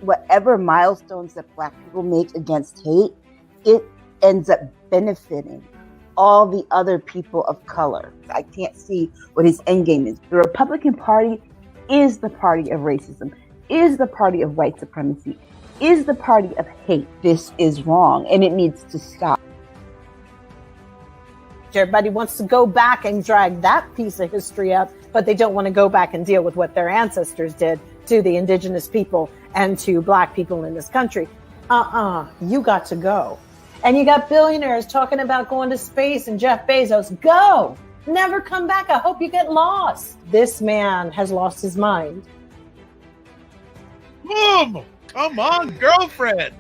whatever milestones that Black people make against hate, it ends up benefiting all the other people of color. I can't see what his endgame is. The Republican Party is the party of racism, is the party of white supremacy, is the party of hate. This is wrong, and it needs to stop. Everybody wants to go back and drag that piece of history up, but they don't want to go back and deal with what their ancestors did to the indigenous people and to Black people in this country. You got to go. And you got billionaires talking about going to space and Jeff Bezos, go, never come back. I hope you get lost. This man has lost his mind. Boom! Come on, girlfriend.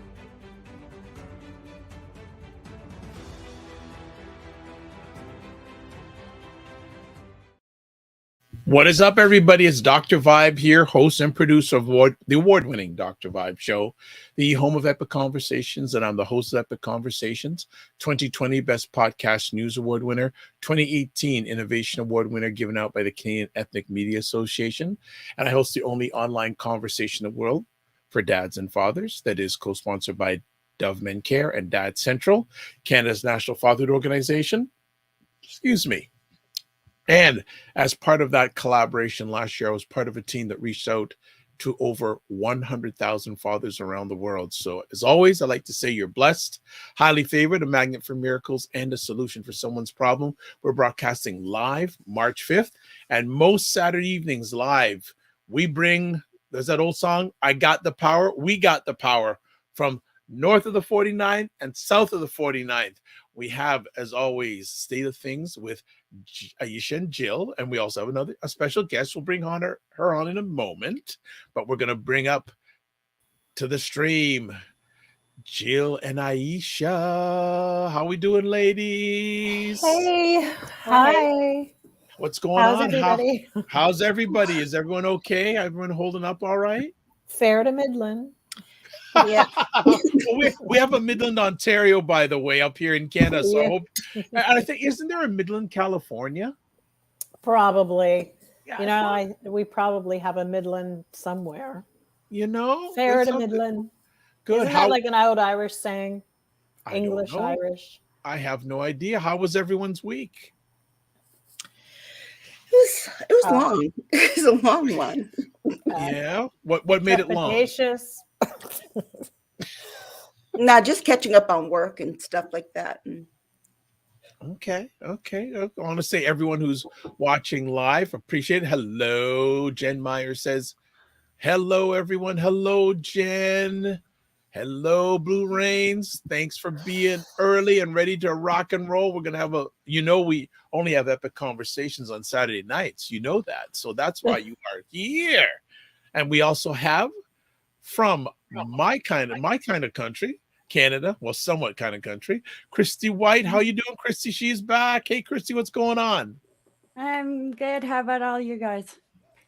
What is up, everybody? It's Dr. Vibe here, host and producer of the award-winning Dr. Vibe Show, the home of Epic Conversations, and I'm the host of Epic Conversations, 2020 Best Podcast News Award winner, 2018 Innovation Award winner given out by the Canadian Ethnic Media Association, and I host the only online conversation in the world for dads and fathers that is co-sponsored by Dove Men Care and Dad Central, Canada's national fatherhood organization. Excuse me. And as part of that collaboration last year, I was part of a team that reached out to over 100,000 fathers around the world. So as always, I like to say you're blessed, highly favored, a magnet for miracles, and a solution for someone's problem. We're broadcasting live March 5th, and most Saturday evenings live. We bring, there's that old song, I Got the Power. We got the power from north of the 49th and south of the 49th. We have, as always, State of Things with Aisha and Jill, and we also have a special guest. We'll bring on her on in a moment, but we're going to bring up to the stream Jill and Aisha. How we doing, ladies? Hey, hi. What's going How's on? everybody? How's everybody? Is everyone okay? Everyone holding up all right? Fair to Midland. Yeah. we have a Midland, Ontario, by the way, up here in Canada. So Yeah. I hope, and I think, isn't there a Midland, California? Probably. Yeah, We probably have a Midland somewhere. that's Fair to something. Midland. Good. Isn't that like an old Irish saying? I don't English, know. Irish. I have no idea. How was everyone's week? It was long. It was a long one. Yeah. What made it long? Trepidatious. Nah, just catching up on work and stuff like that. Okay. I want to say everyone who's watching live, appreciate it. Hello, Jen Meyer says, hello, everyone. Hello, Jen. Hello, Blue Rains. Thanks for being early and ready to rock and roll. We're going to have we only have Epic Conversations on Saturday nights. You know that. So that's why you are here. And we also have from my kind of country, Canada, well, somewhat kind of country, Christy White. How you doing, Christy? She's back. Hey, Christy, what's going on? I'm good. How about all you guys?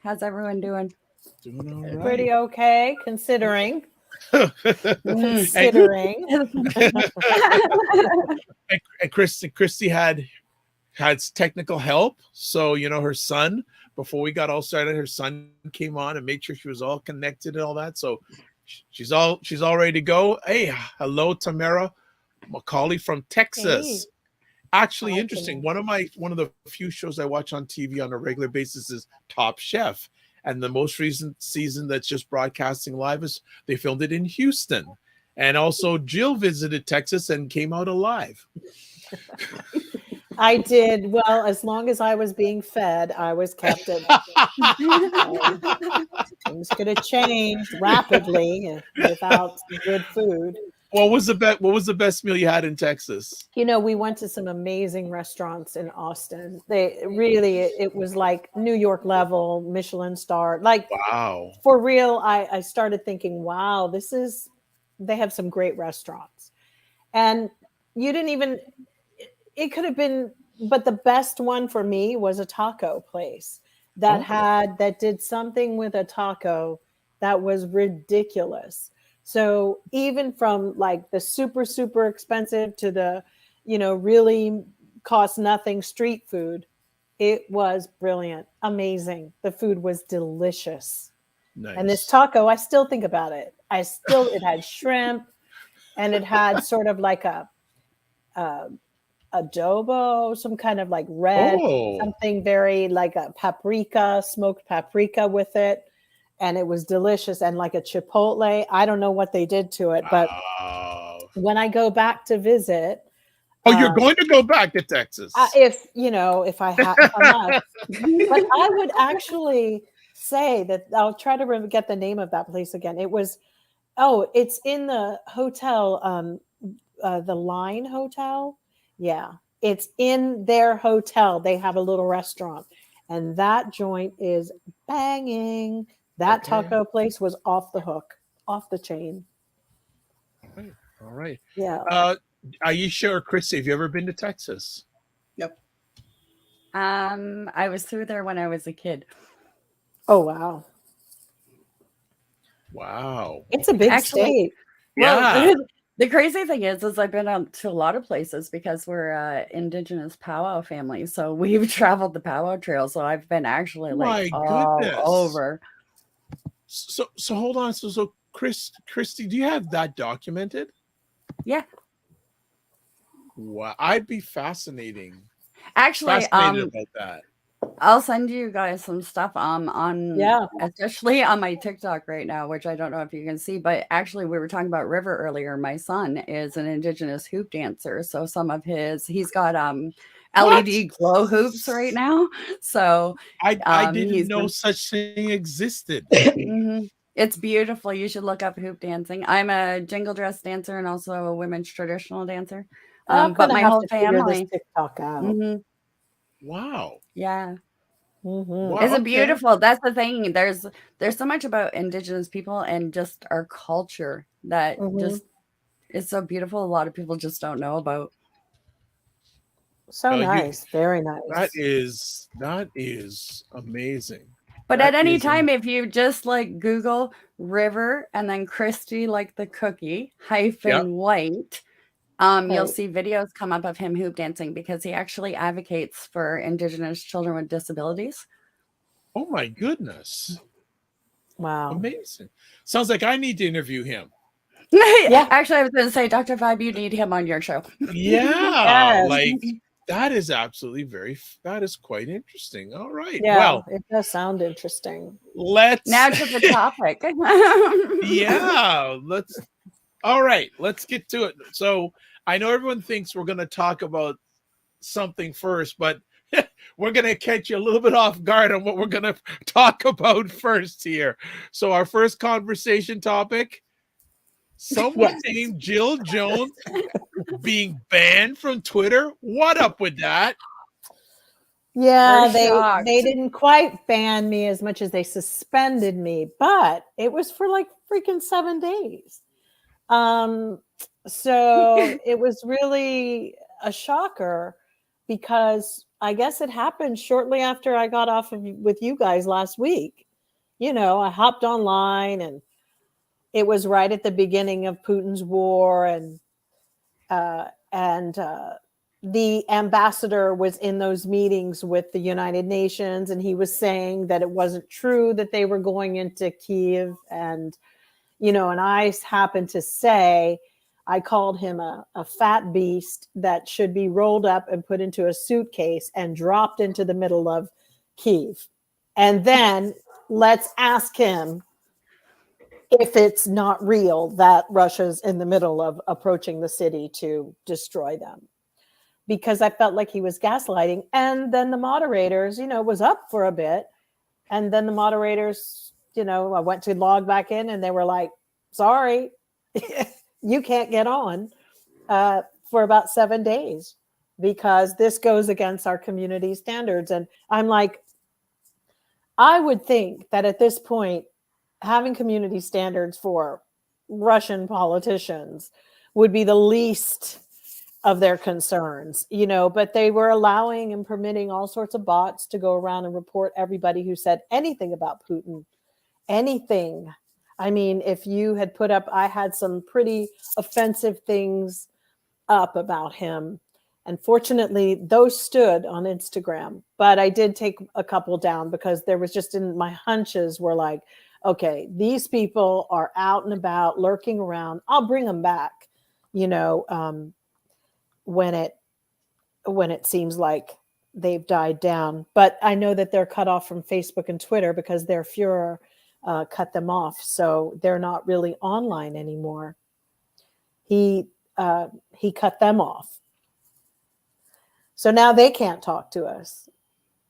How's everyone doing? Doing all right. Pretty okay, considering. And Christy had technical help. So, her son, before we got all started, her son came on and made sure she was all connected and all that. So she's all ready to go. Hey, hello, Tamara Macaulay from Texas. Hey. Actually, Hi, interesting. One of the few shows I watch on TV on a regular basis is Top Chef. And the most recent season that's just broadcasting live is they filmed it in Houston. And also Jill visited Texas and came out alive. I did. Well, as long as I was being fed, I was kept at things could have changed rapidly without some good food. What was the best meal you had in Texas? We went to some amazing restaurants in Austin. It was like New York level, Michelin star. Like, wow. For real, I started thinking, wow, they have some great restaurants. And it could have been, but the best one for me was a taco place that did something with a taco that was ridiculous. So even from like the super, super expensive to the, really cost nothing street food, it was brilliant, amazing. The food was delicious. Nice. And this taco, I still think about it. It had shrimp, and it had sort of like a adobo, some kind of like red, something very like a paprika, smoked paprika with it. And it was delicious, and like a chipotle. I don't know what they did to it, but when I go back to visit, you're going to go back to Texas? If I have, but I would actually say that I'll try to get the name of that place again. It's in the hotel, the Line Hotel. Yeah, it's in their hotel. They have a little restaurant, and that joint is banging. That taco place was off the hook, off the chain. All right. Yeah. Aisha or Chrissy, have you ever been to Texas? Nope. I was through there when I was a kid. Oh, wow. Wow. It's a big state. Yeah. The crazy thing is I've been out to a lot of places because we're indigenous powwow family. So we've traveled the powwow trail. So I've been actually all over. So hold on. So Christy, do you have that documented? Yeah. Wow. I'd be fascinated about that. I'll send you guys some stuff especially on my TikTok right now, which I don't know if you can see, but actually we were talking about River earlier. My son is an indigenous hoop dancer. So he's got LED glow hoops right now. So I didn't know such thing existed. It's beautiful. You should look up hoop dancing. I'm a jingle dress dancer and also a women's traditional dancer. But my whole family this TikTok out. Wow. Yeah. Wow, Isn't beautiful? That's the thing. There's so much about indigenous people and just our culture that just is so beautiful. A lot of people just don't know about. So nice. Very nice. That is amazing. But at any time, if you just like Google River and then Christy, like the cookie -white, you'll see videos come up of him hoop dancing because he actually advocates for indigenous children with disabilities. Oh my goodness. Wow. Amazing. Sounds like I need to interview him. Yeah. Actually, I was going to say, Dr. Vibe, you need him on your show. Yeah. That is that is quite interesting. All right. Yeah, well, it does sound interesting. Now to the topic. All right, let's get to it. So I know everyone thinks we're going to talk about something first, but we're going to catch you a little bit off guard on what we're going to talk about first here. So our first conversation topic, someone named Jill Jones being banned from Twitter. What up with that? Yeah, they didn't quite ban me as much as they suspended me, but it was for like freaking 7 days. So it was really a shocker because I guess it happened shortly after I got off with you guys last week. I hopped online and it was right at the beginning of Putin's war, and the ambassador was in those meetings with the United Nations, and he was saying that it wasn't true that they were going into Kyiv. And, and I happened to say, I called him a fat beast that should be rolled up and put into a suitcase and dropped into the middle of Kyiv. And then let's ask him if it's not real that Russia's in the middle of approaching the city to destroy them. Because I felt like he was gaslighting. And then the moderators, was up for a bit. And then the moderators, I went to log back in and they were like, sorry, you can't get on for about 7 days because this goes against our community standards. And I'm like, I would think that at this point, having community standards for Russian politicians would be the least of their concerns, but they were allowing and permitting all sorts of bots to go around and report everybody who said anything about Putin, anything. I mean, if you had put up, I had some pretty offensive things up about him. And fortunately, those stood on Instagram, but I did take a couple down because there was just my hunches were like, okay, these people are out and about, lurking around. I'll bring them back, when it seems like they've died down. But I know that they're cut off from Facebook and Twitter because their Führer cut them off. So they're not really online anymore. He cut them off. So now they can't talk to us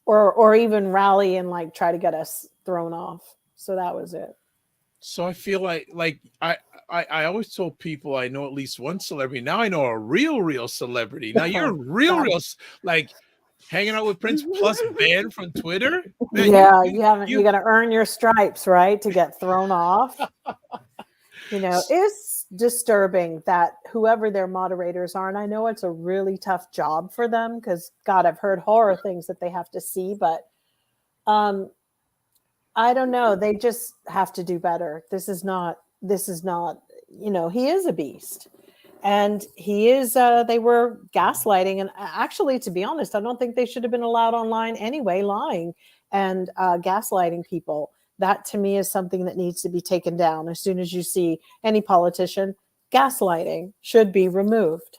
or even rally and like try to get us thrown off. So that was it. So I feel like I always told people I know at least one celebrity. Now I know a real celebrity. Now you're real like hanging out with Prince plus banned from Twitter. Man, yeah, you got to earn your stripes, right, to get thrown off. It's disturbing that whoever their moderators are, and I know it's a really tough job for them because God, I've heard horror things that they have to see, but I don't know. They just have to do better. This is not, he is a beast. And he is, they were gaslighting. And actually, to be honest, I don't think they should have been allowed online anyway, lying and gaslighting people. That to me is something that needs to be taken down. As soon as you see any politician, gaslighting should be removed,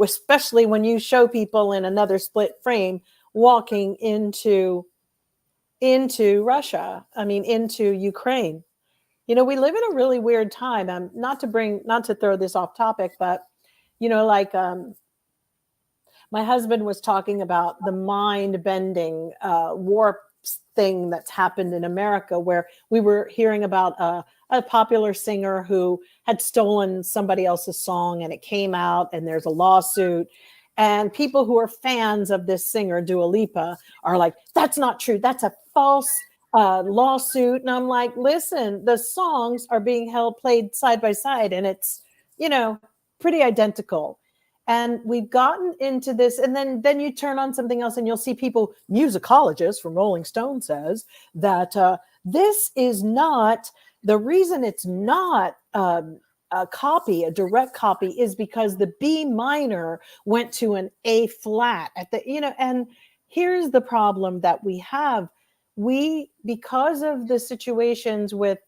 especially when you show people in another split frame walking into Russia, into Ukraine. We live in a really weird time. Not to throw this off topic, but, my husband was talking about the mind-bending warp thing that's happened in America, where we were hearing about a popular singer who had stolen somebody else's song and it came out and there's a lawsuit. And people who are fans of this singer, Dua Lipa, are like, that's not true. That's a false lawsuit. And I'm like, listen, the songs are being played side by side and it's, pretty identical. And we've gotten into this. And then you turn on something else and you'll see people, musicologist from Rolling Stone says that this is not, the reason it's not a direct copy is because the B minor went to an A flat at the, and here's the problem that we have. Because of the situations with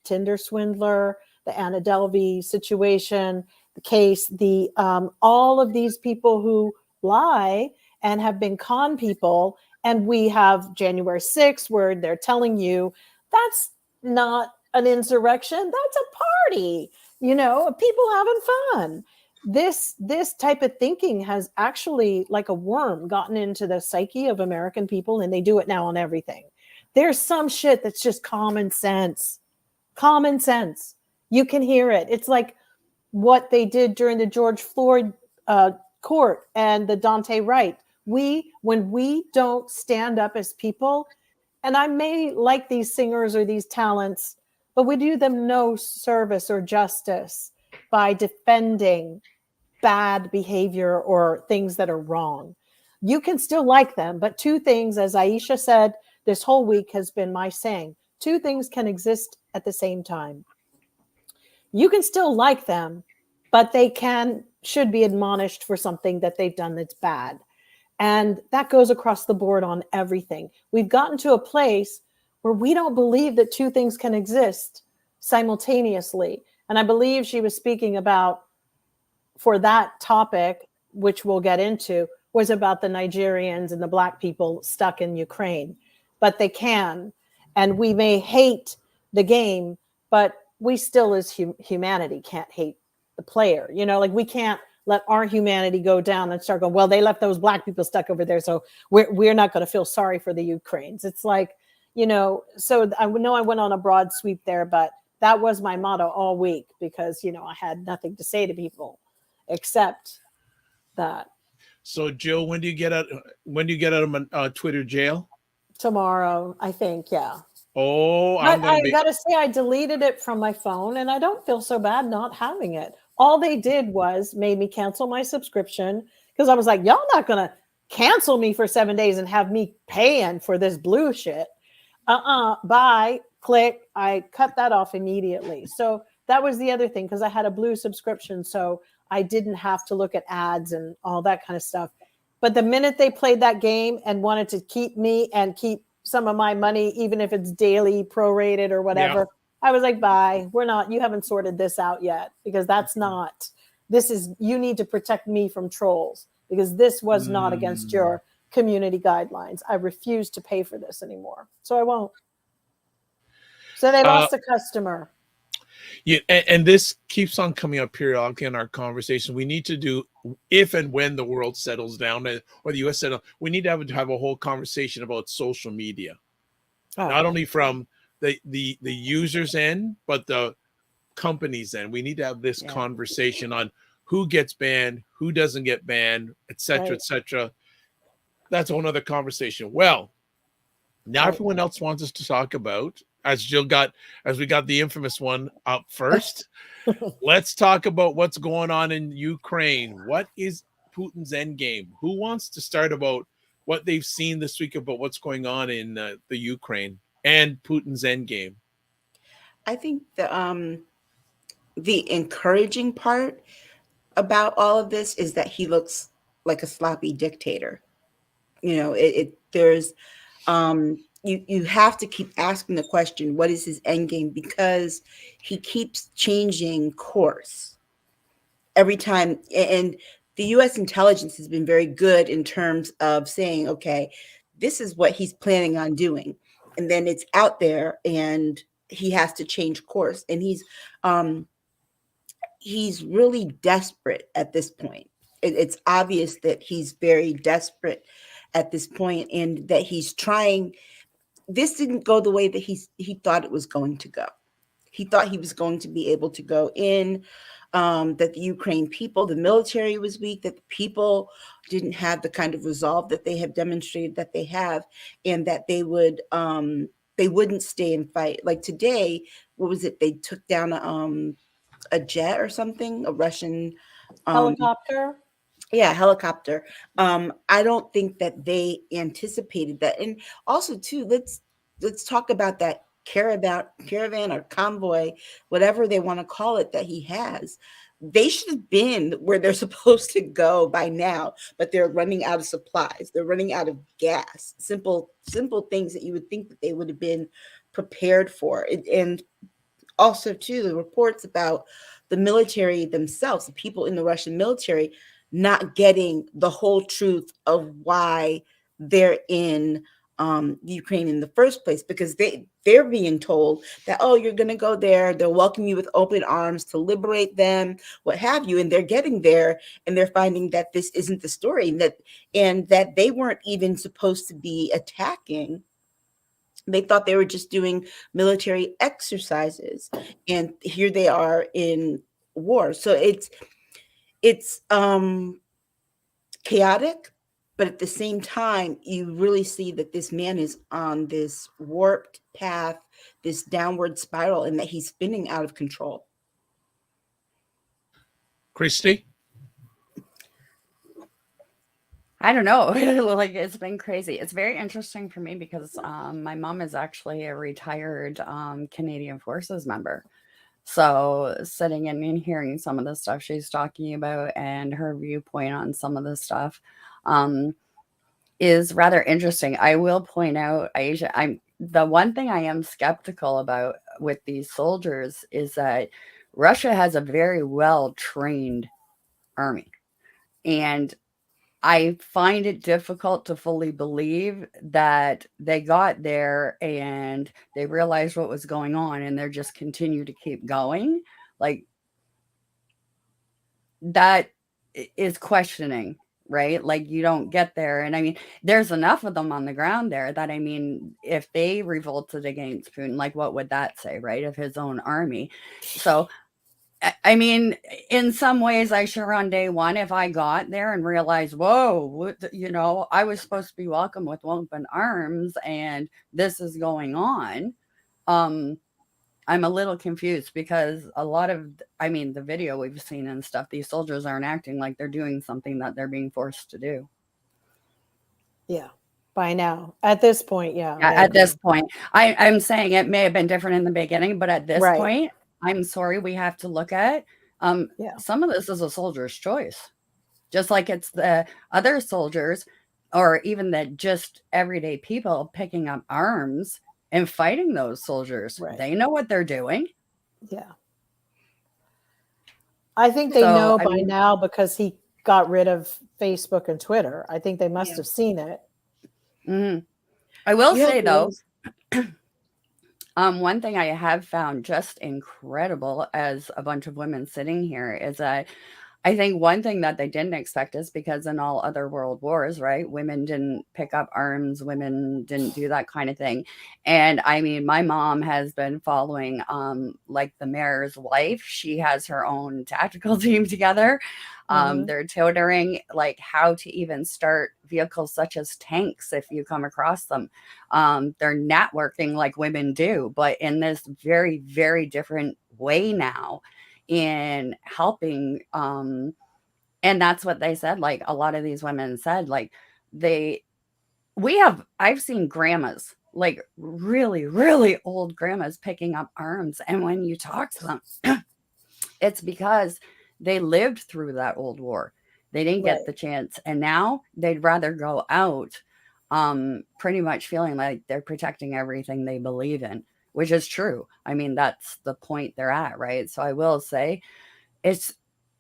Tinder swindler, the Anna Delvey situation, the case, all of these people who lie and have been con people, and we have January 6th where they're telling you that's not an insurrection, that's a party, people having fun. This type of thinking has actually, like a worm, gotten into the psyche of American people, and they do it now on everything. There's some shit that's just common sense. Common sense. You can hear it. It's like what they did during the George Floyd court and the Dante Wright. When we don't stand up as people, and I may like these singers or these talents, but we do them no service or justice by defending bad behavior or things that are wrong. You can still like them, but two things, as Aisha said, this whole week has been my saying, two things can exist at the same time. You can still like them, but they should be admonished for something that they've done that's bad. And that goes across the board on everything. We've gotten to a place where we don't believe that two things can exist simultaneously. And I believe she was speaking about, for that topic, which we'll get into, was about the Nigerians and the Black people stuck in Ukraine. But they can. And we may hate the game, but we still as humanity can't hate the player. We can't let our humanity go down and start going, well, they left those Black people stuck over there, so we're not going to feel sorry for the Ukrainians. It's like, so I know I went on a broad sweep there, but that was my motto all week because, I had nothing to say to people except that. So, Jill, when do you get out of Twitter jail? Tomorrow, I think. Yeah. Oh, I gotta say, I deleted it from my phone, and I don't feel so bad not having it. All they did was made me cancel my subscription because I was like, y'all not gonna cancel me for 7 days and have me paying for this blue shit. Bye. Click. I cut that off immediately. So that was the other thing, because I had a blue subscription, so I didn't have to look at ads and all that kind of stuff. But the minute they played that game and wanted to keep me and keep some of my money, even if it's daily prorated or whatever. I was like, bye, you haven't sorted this out yet, because that's not, you need to protect me from trolls, because this was not against your community guidelines. I refuse to pay for this anymore. So I won't. So they lost a customer. Yeah, and this keeps on coming up periodically in our conversation. We need to do, if and when the world settles down, or the U.S. settles, we need to have a whole conversation about social media, not only from the users end, but the companies end. We need to have this conversation on who gets banned, who doesn't get banned, et cetera, et cetera. That's a whole other conversation. Well, now everyone else wants us to talk about, as we got the infamous one up first. Let's talk about what's going on in Ukraine. What is Putin's endgame? Who wants to start about what they've seen this week about what's going on in the Ukraine and Putin's endgame? I think the encouraging part about all of this is that he looks like a sloppy dictator. You know, there's you have to keep asking the question, what is his end game? Because he keeps changing course every time. And the U.S. intelligence has been very good in terms of saying, okay, this is what he's planning on doing. And then it's out there and he has to change course. And he's really desperate at this point. It's obvious that he's very desperate at this point, and that he's trying. This didn't go the way that he thought it was going to go. He thought he was going to be able to go in, that the Ukraine people, the military was weak, that the people didn't have the kind of resolve that they have demonstrated that they have, and that they wouldn't stay and fight. Like today, what was it? They took down a jet or something, a Russian helicopter. Yeah, helicopter. I don't think that they anticipated that. And also, too, let's talk about that caravan or convoy, whatever they want to call it, that he has. They should have been where they're supposed to go by now, but they're running out of supplies. They're running out of gas. Simple things that you would think that they would have been prepared for. And also, too, the reports about the military themselves, the people in the Russian military, not getting the whole truth of why they're in Ukraine in the first place, because they're being told that, oh, you're going to go there, they'll welcome you with open arms to liberate them, what have you, and they're getting there and they're finding that this isn't the story, and that they weren't even supposed to be attacking. They thought they were just doing military exercises, and here they are in war. So it's chaotic, but at the same time, you really see that this man is on this warped path, this downward spiral, and that he's spinning out of control. Christy? I don't know. Like, it's been crazy. It's very interesting for me because my mom is actually a retired Canadian Forces member. So sitting in and hearing some of the stuff she's talking about and her viewpoint on some of the stuff is rather interesting. I will point out, Aisha, the one thing I am skeptical about with these soldiers is that Russia has a very well-trained army. And I find it difficult to fully believe that they got there and they realized what was going on and they're just continue to keep going. Like, that is questioning, right? Like, you don't get there. And I mean, there's enough of them on the ground there that, I mean, if they revolted against Putin, like, what would that say, right? Of his own army. So, I mean, in some ways, I sure on day one, if I got there and realized, whoa, I was supposed to be welcome with open arms and this is going on. I'm a little confused because a lot of, the video we've seen and stuff, these soldiers aren't acting like they're doing something that they're being forced to do. Yeah. By now, at this point, yeah. At this point, I'm saying it may have been different in the beginning, but at this point, I'm sorry, we have to look at some of this is a soldier's choice. Just like it's the other soldiers or even that just everyday people picking up arms and fighting those soldiers. Right. They know what they're doing. Yeah. I think they know by now because he got rid of Facebook and Twitter. I think they must have seen it. Mm-hmm. I will say though, one thing I have found just incredible as a bunch of women sitting here is that I think one thing that they didn't expect is because in all other world wars, right, women didn't pick up arms, women didn't do that kind of thing. And I mean, my mom has been following like the mayor's wife. She has her own tactical team together. They're tutoring like how to even start vehicles such as tanks if you come across them. They're networking like women do, but in this very, very different way now in helping. And that's what they said. Like a lot of these women said, like I've seen grandmas, like really, really old grandmas picking up arms. And when you talk to them, it's because they lived through that old war. They didn't get the chance. And now they'd rather go out pretty much feeling like they're protecting everything they believe in, which is true. I mean, that's the point they're at, right? So I will say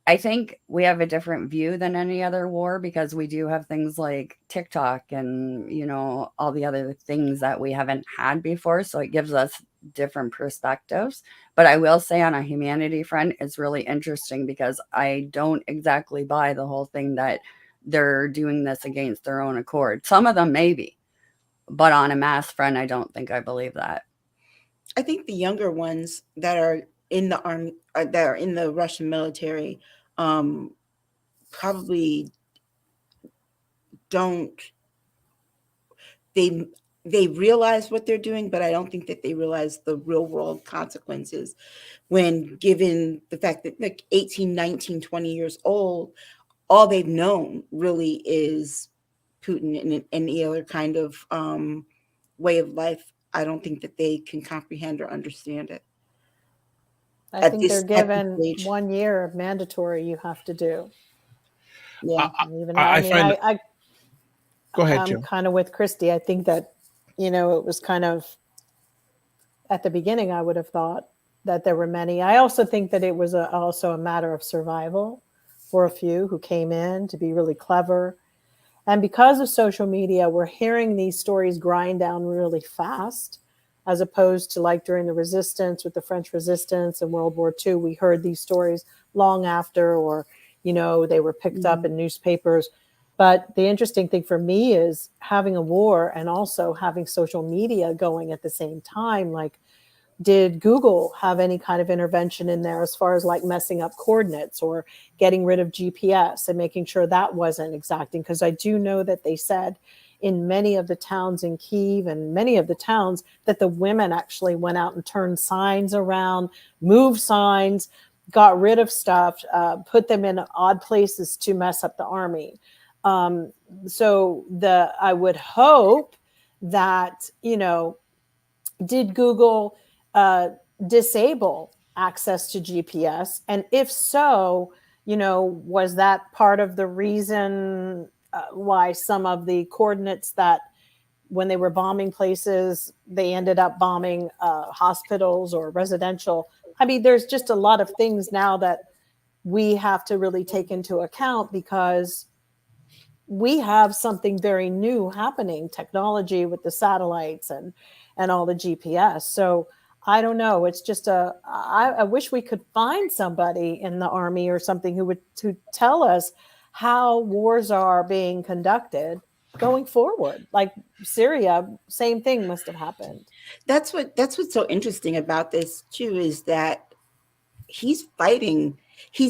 I think we have a different view than any other war because we do have things like TikTok and, you know, all the other things that we haven't had before. So it gives us different perspectives. But I will say on a humanity front, it's really interesting because I don't exactly buy the whole thing that they're doing this against their own accord. Some of them maybe, but on a mass front, I don't think I believe that. I think the younger ones that are in the army, that are in the Russian military, probably don't. They realize what they're doing, but I don't think that they realize the real world consequences when given the fact that like 18, 19, 20 years old, all they've known really is Putin and any other kind of way of life. I don't think that they can comprehend or understand it. I think they're given 1 year of mandatory you have to do. Yeah. Go ahead, I'm Joe. kind of with Christy. I think that, you know, it was kind of at the beginning, I would have thought that there were many. I also think that it was also a matter of survival for a few who came in to be really clever. And because of social media, we're hearing these stories grind down really fast, as opposed to like during the resistance with the French resistance and World War II, we heard these stories long after, or, you know, they were picked up in newspapers. But the interesting thing for me is having a war and also having social media going at the same time. Like, did Google have any kind of intervention in there as far as like messing up coordinates or getting rid of GPS and making sure that wasn't exacting? Because I do know that they said in many of the towns in Kyiv and many of the towns that the women actually went out and turned signs around, moved signs, got rid of stuff, put them in odd places to mess up the army. So I would hope that, you know, did Google disable access to GPS? And if so, you know, was that part of the reason why some of the coordinates that when they were bombing places, they ended up bombing hospitals or residential? I mean, there's just a lot of things now that we have to really take into account because we have something very new happening, technology with the satellites and all the GPS. So I don't know. It's just I wish we could find somebody in the army or something who would to tell us how wars are being conducted going forward. Like Syria, same thing must have happened. That's what's so interesting about this too, is that he's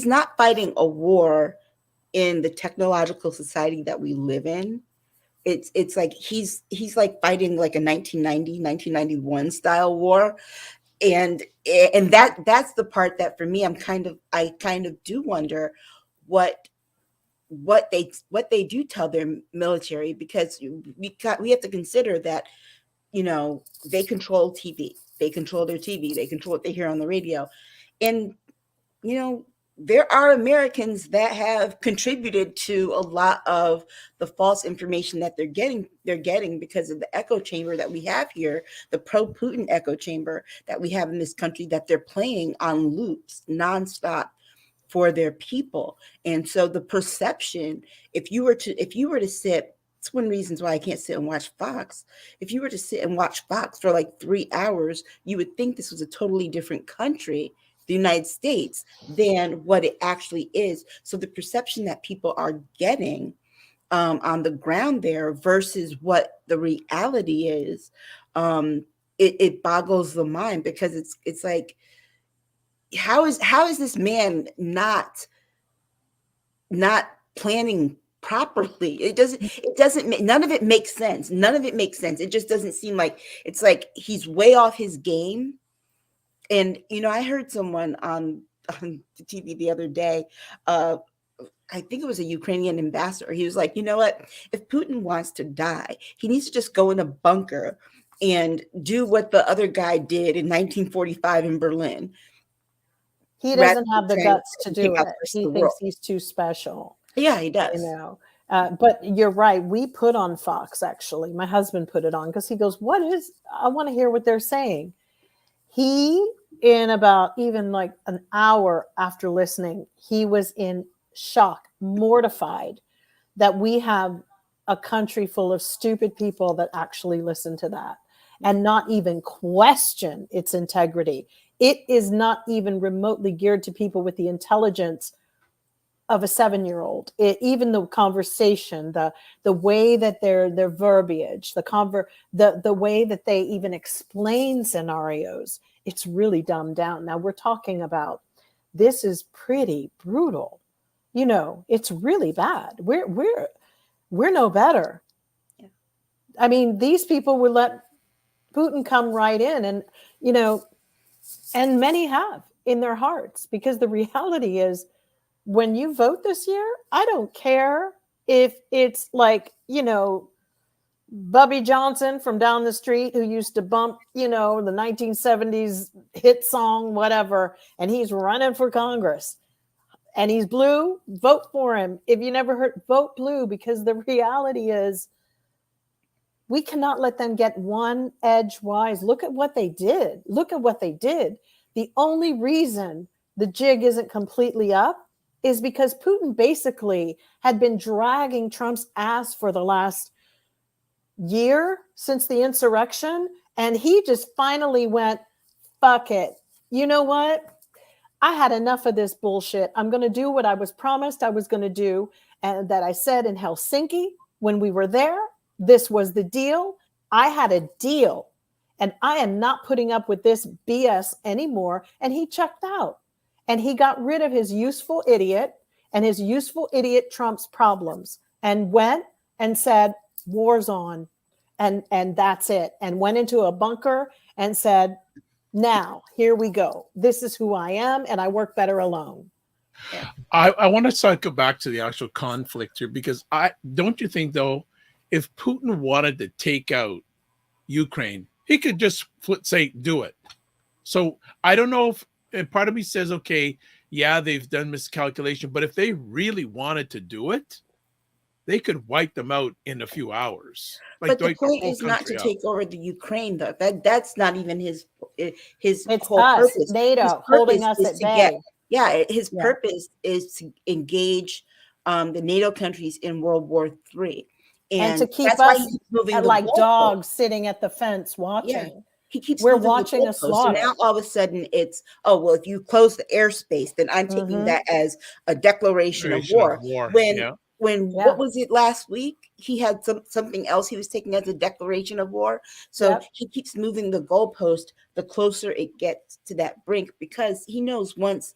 not fighting a war in the technological society that we live in. It's like he's like fighting like a 1991 style war. And that's the part that for me, I kind of do wonder what they do tell their military, because we have to consider that, you know, they control TV, they control their TV, they control what they hear on the radio. And, you know, there are Americans that have contributed to a lot of the false information that they're getting because of the echo chamber that we have here, the pro-Putin echo chamber that we have in this country that they're playing on loops nonstop for their people. And so the perception, if you were to sit, it's one of the reasons why I can't sit and watch Fox. If you were to sit and watch Fox for like 3 hours, you would think this was a totally different country, the United States, than what it actually is. So the perception that people are getting on the ground there versus what the reality is, it boggles the mind, because it's like, how is this man not planning properly? It doesn't none of it makes sense. It just doesn't seem like, it's like he's way off his game. And I heard someone on the TV the other day, I think it was a Ukrainian ambassador. He was like, you know what? If Putin wants to die, he needs to just go in a bunker and do what the other guy did in 1945 in Berlin. He doesn't have the guts to do it. He thinks he's too special. Yeah, he does. But you're right. We put on Fox, actually. My husband put it on because he goes, I want to hear what they're saying. He, in about even like an hour after listening, he was in shock, mortified that we have a country full of stupid people that actually listen to that and not even question its integrity. It is not even remotely geared to people with the intelligence of a 7-year-old. Even the conversation, the way that their verbiage, the way that they even explain scenarios, it's really dumbed down. Now we're talking about, this is pretty brutal. It's really bad. We're no better. Yeah. I mean, these people would let Putin come right in, and and many have in their hearts, because the reality is, when you vote this year, I don't care if it's like, Bubby Johnson from down the street who used to bump, the 1970s hit song, whatever, and he's running for Congress and he's blue, vote for him. If you never heard, vote blue, because the reality is, we cannot let them get one edgewise. Look at what they did. The only reason the jig isn't completely up is because Putin basically had been dragging Trump's ass for the last year since the insurrection. And he just finally went, fuck it. You know what? I had enough of this bullshit. I'm going to do what I was promised I was going to do. And that I said in Helsinki when we were there, this was the deal. I had a deal, and I am not putting up with this BS anymore. And he checked out, and he got rid of his useful idiot and his useful idiot Trump's problems, and went and said, war's on. And that's it. And went into a bunker and said, now, here we go. This is who I am, and I work better alone. Yeah. I want to cycle back to the actual conflict here, because don't you think, though, if Putin wanted to take out Ukraine, he could just say, do it. So I don't know if, and part of me says, okay, yeah, they've done miscalculation, but if they really wanted to do it, they could wipe them out in a few hours. But the point is not to take over the Ukraine, though. That's not even his whole purpose. NATO holding us at bay. His purpose is to engage the NATO countries in World War III. And to keep us like dogs sitting at the fence watching. Yeah. We're watching a slaughter. So now all of a sudden it's, if you close the airspace, then I'm taking that as a declaration of war. When what was it last week? He had something else he was taking as a declaration of war. So he keeps moving the goalpost the closer it gets to that brink, because he knows once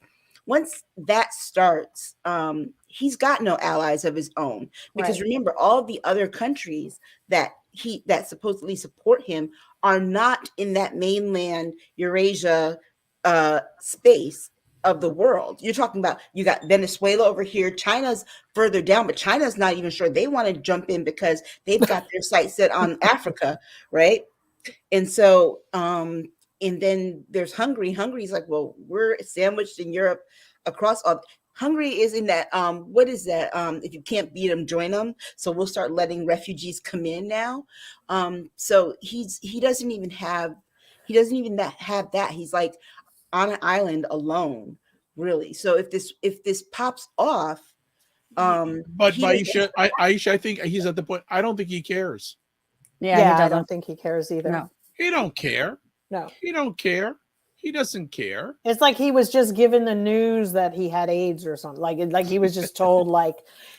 that starts, he's got no allies of his own. Because remember, all the other countries that supposedly support him are not in that mainland Eurasia space of the world. You're talking about, you got Venezuela over here. China's further down, but China's not even sure they want to jump in because they've got their sights set on Africa, right? And so, and then there's Hungary. Hungary's like, well, we're sandwiched in Europe across all. Hungary is in that what is that, if you can't beat them, join them. So we'll start letting refugees come in now. So he doesn't even have that. He's like on an island alone, really. So if this pops off, but Aisha, I think he's at the point. I don't think he cares. Yeah, I don't think he cares either. No. He don't care. No, he don't care. He doesn't care. It's like he was just given the news that he had AIDS or something. Like he was just told, like,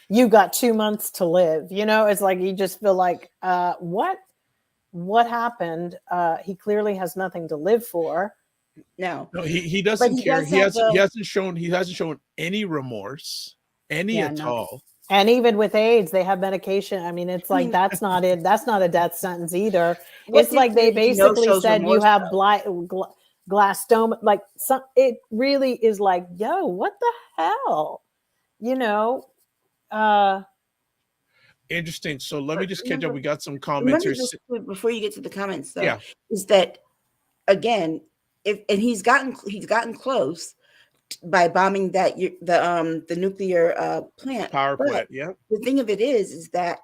you got 2 months to live. You know, it's like you just feel like, what happened? He clearly has nothing to live for. No, he doesn't care. He hasn't shown any remorse, at all. And even with AIDS, they have medication. I mean, it's like that's not it. That's not a death sentence either. It's like they basically said you have glastoma. Like it really is like, yo, what the hell? You know. Interesting. So let me just catch up. We got some comments here. Before you get to the comments, though, is that again, he's gotten close by bombing the nuclear plant, power plant. Yeah. The thing of it is that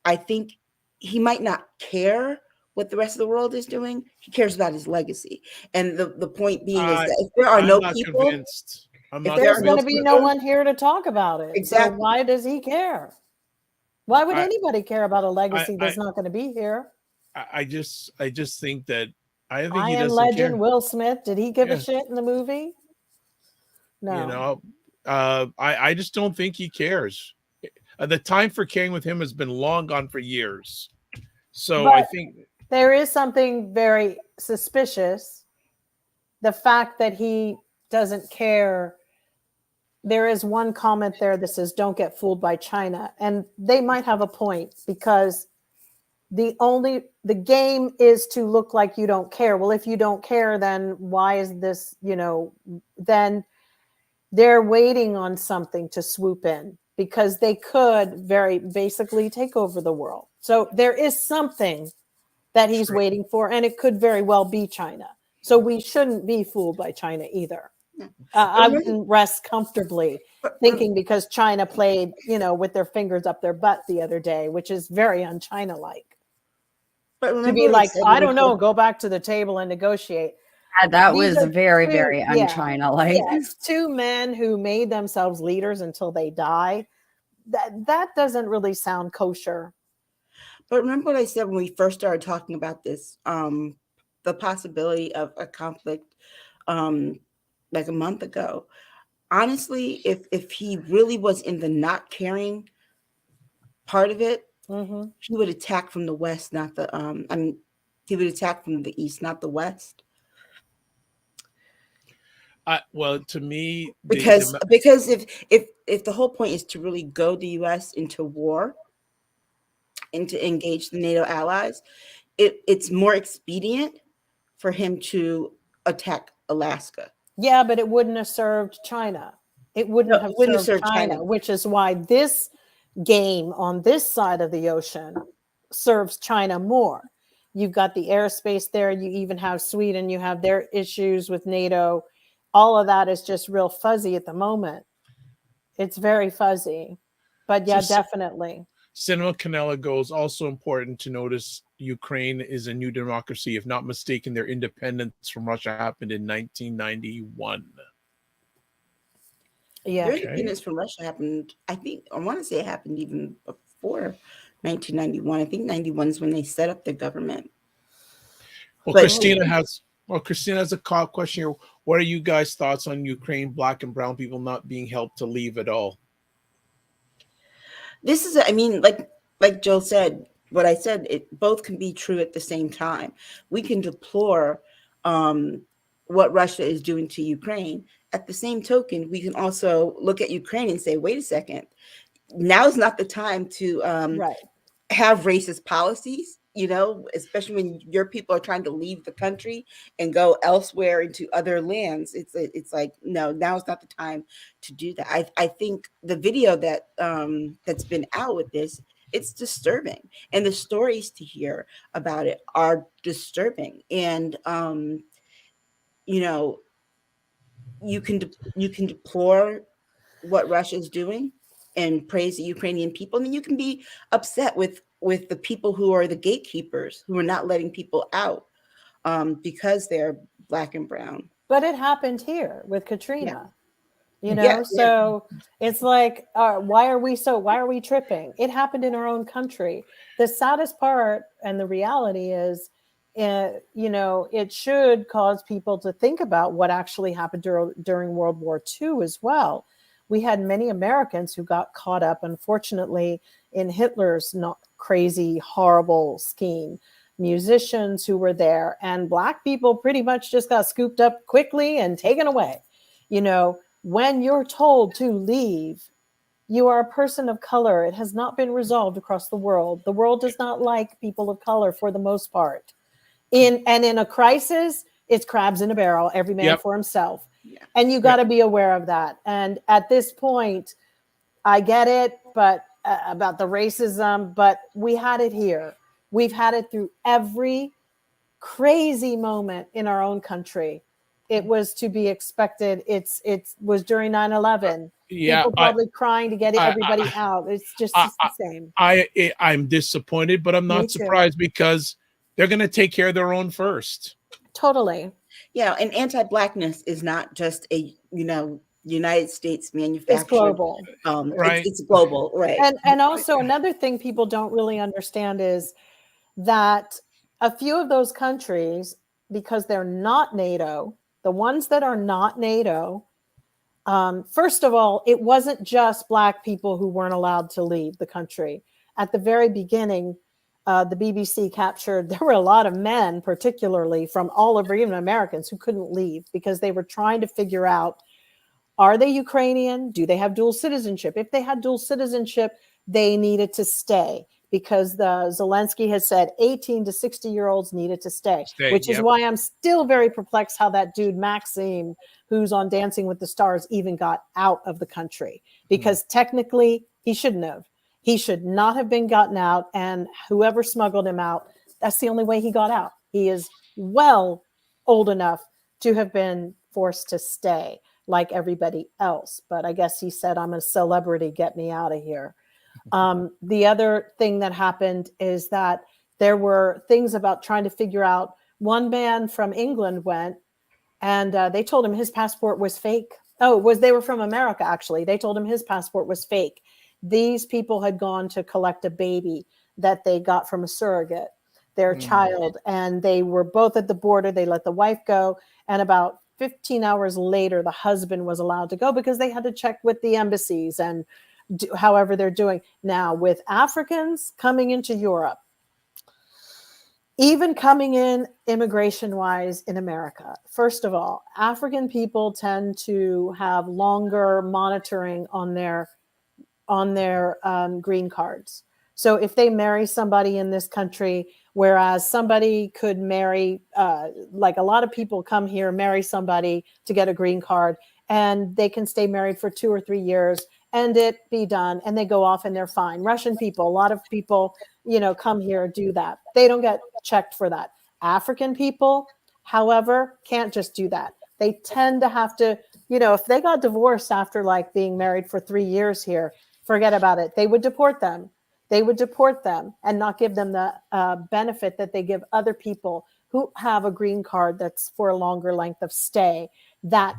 I think he might not care what the rest of the world is doing. He cares about his legacy, and the point being is that if there are no people, convinced. There's going to be no one here to talk about it. Exactly. So why does he care? Why would anybody care about a legacy that's not going to be here? I just think that I think I he Am doesn't Legend care. Will Smith, did he give a shit in the movie? No. You know, I just don't think he cares. The time for caring with him has been long gone for years. So I think there is something very suspicious. The fact that he doesn't care. There is one comment there that says, don't get fooled by China. And they might have a point, because the game is to look like you don't care. Well, if you don't care, then why is this, then they're waiting on something to swoop in, because they could very basically take over the world. So there is something that he's waiting for, and it could very well be China. So we shouldn't be fooled by China either. I wouldn't rest comfortably thinking because China played, with their fingers up their butt the other day, which is very un-China-like. But to be like, I don't know, go back to the table and negotiate. That was very, very un-China-like. It's two men who made themselves leaders until they die. That doesn't really sound kosher. But remember what I said when we first started talking about this, the possibility of a conflict, like a month ago. Honestly, if he really was in the not caring part of it, he would attack from the west, not the he would attack from the east, not the west. Well, to me, because if the whole point is to really goad the U.S. into war and to engage the NATO allies, it's more expedient for him to attack Alaska. Yeah, but it wouldn't have served China. It wouldn't have served China, which is why this game on this side of the ocean serves China more. You've got the airspace there. You even have Sweden. You have their issues with NATO. All of that is just real fuzzy at the moment. It's very fuzzy. But yeah, definitely. Cinema Canella goes, also important to notice Ukraine is a new democracy. If not mistaken, their independence from Russia happened in 1991. Yeah. Their independence from Russia happened, I want to say it happened even before 1991. I think 91 is when they set up the government. Well, Christina has a question here. What are you guys' thoughts on Ukraine, Black and brown people not being helped to leave at all? This is, like Joe said, what I said, it both can be true at the same time. We can deplore what Russia is doing to Ukraine. At the same token, we can also look at Ukraine and say, wait a second, now's not the time to have racist policies, especially when your people are trying to leave the country and go elsewhere into other lands. It's like, no, now's not the time to do that. I think the video that that's been out with this, it's disturbing, and the stories to hear about it are disturbing. And you can deplore what Russia is doing and praise the Ukrainian people, and then you can be upset with the people who are the gatekeepers, who are not letting people out because they're Black and brown. But it happened here with Katrina. Yeah. So it's like, why are we tripping? It happened in our own country. The saddest part and the reality is, it should cause people to think about what actually happened during World War II as well. We had many Americans who got caught up, unfortunately, in Hitler's not crazy, horrible scheme. Musicians who were there, and Black people pretty much just got scooped up quickly and taken away. When you're told to leave, you are a person of color. It has not been resolved across the world. The world does not like people of color for the most part. In a crisis, it's crabs in a barrel, every man for himself. Yeah. And you got to be aware of that. And at this point, I get it, but about the racism, but we had it here. We've had it through every crazy moment in our own country. It was to be expected. It was during 9/11. Yeah, people probably crying to get everybody out. It's just the same. I'm disappointed, but I'm not surprised because they're going to take care of their own first. Totally. Yeah, and anti-Blackness is not just a United States manufactured. It's global. Right. It's global, right? And also another thing people don't really understand is that a few of those countries, because they're not NATO, the ones that are not NATO, first of all, it wasn't just Black people who weren't allowed to leave the country. At the very beginning, the BBC captured, there were a lot of men, particularly from all over, even Americans, who couldn't leave because they were trying to figure out, are they Ukrainian? Do they have dual citizenship? If they had dual citizenship, they needed to stay because Zelensky has said 18 to 60-year-olds needed to stay, which is why I'm still very perplexed how that dude Maxime, who's on Dancing with the Stars, even got out of the country, because technically he shouldn't have. He should not have been gotten out, and whoever smuggled him out, that's the only way he got out. He is well old enough to have been forced to stay like everybody else. But I guess he said, I'm a celebrity, get me out of here. The other thing that happened is that there were things about trying to figure out. One man from England went, and they told him his passport was fake. They were from America, actually. They told him his passport was fake. These people had gone to collect a baby that they got from a surrogate, their child, and they were both at the border. They let the wife go, and about 15 hours later, the husband was allowed to go because they had to check with the embassies and however they're doing. Now, with Africans coming into Europe, even coming in immigration-wise in America, first of all, African people tend to have longer monitoring on their green cards. So if they marry somebody in this country, whereas somebody could marry, like a lot of people come here, marry somebody to get a green card, and they can stay married for 2 or 3 years and it be done, and they go off and they're fine. Russian people, a lot of people, come here, do that. They don't get checked for that. African people, however, can't just do that. They tend to have to, if they got divorced after like being married for 3 years here, forget about it. They would deport them. They would deport them and not give them the benefit that they give other people who have a green card that's for a longer length of stay. That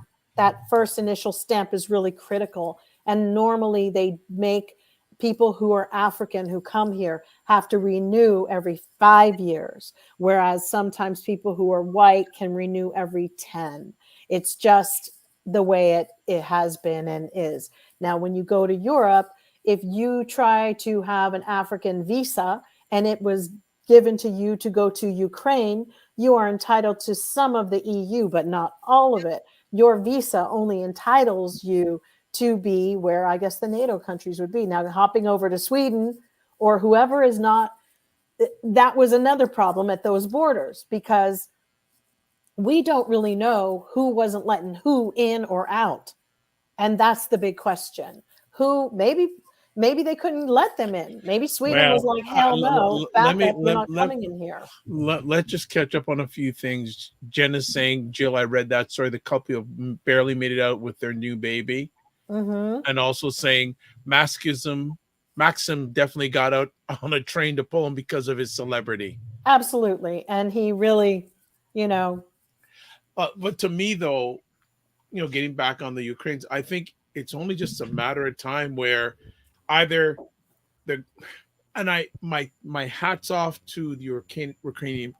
first initial stamp is really critical. And normally they make people who are African who come here have to renew every 5 years, whereas sometimes people who are white can renew every 10. It's just the way it has been and is. Now, when you go to Europe, if you try to have an African visa and it was given to you to go to Ukraine, you are entitled to some of the EU, but not all of it. Your visa only entitles you to be where I guess the NATO countries would be. Now, hopping over to Sweden or whoever is not, that was another problem at those borders, because we don't really know who wasn't letting who in or out. And that's the big question. Who, maybe maybe they couldn't let them in. Maybe Sweden was like, hell no, back up, you're not coming in here. Let's just catch up on a few things. Jen is saying, Jill, I read that story. The couple barely made it out with their new baby. And also saying Maxim definitely got out on a train to pull him because of his celebrity. Absolutely. And he really, you know. But to me, though, you know, getting back on the Ukrainians, I think it's only just a matter of time where either my hats off to the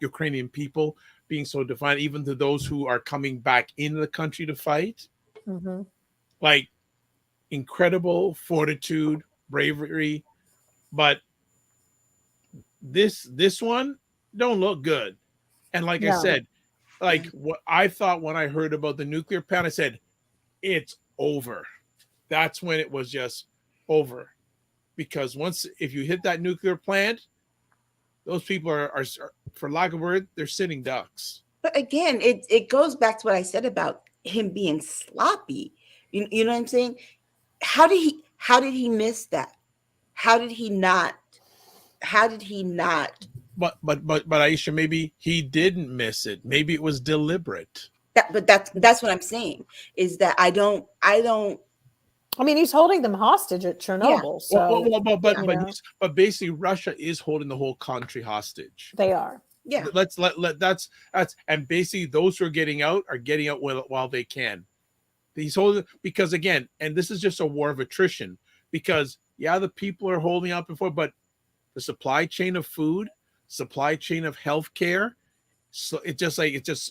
Ukrainian people being so defiant, even to those who are coming back into the country to fight. Like, incredible fortitude, bravery, but this one don't look good. And like I said, like what I thought when I heard about the nuclear plant, I said, it's over. That's when it was just over. Because if you hit that nuclear plant, those people are for lack of a word, they're sitting ducks. But again, it goes back to what I said about him being sloppy. You know what I'm saying? How did he miss that? How did he not? But Aisha, maybe he didn't miss it. Maybe it was deliberate. But that's what I'm saying, is that I don't. I mean, he's holding them hostage at Chernobyl. Yeah. So, but basically, Russia is holding the whole country hostage. They are. Yeah. That's and basically those who are getting out while they can. He's holding, because again, and this is just a war of attrition, because the people are holding out before, but the supply chain of food, supply chain of healthcare, so it's just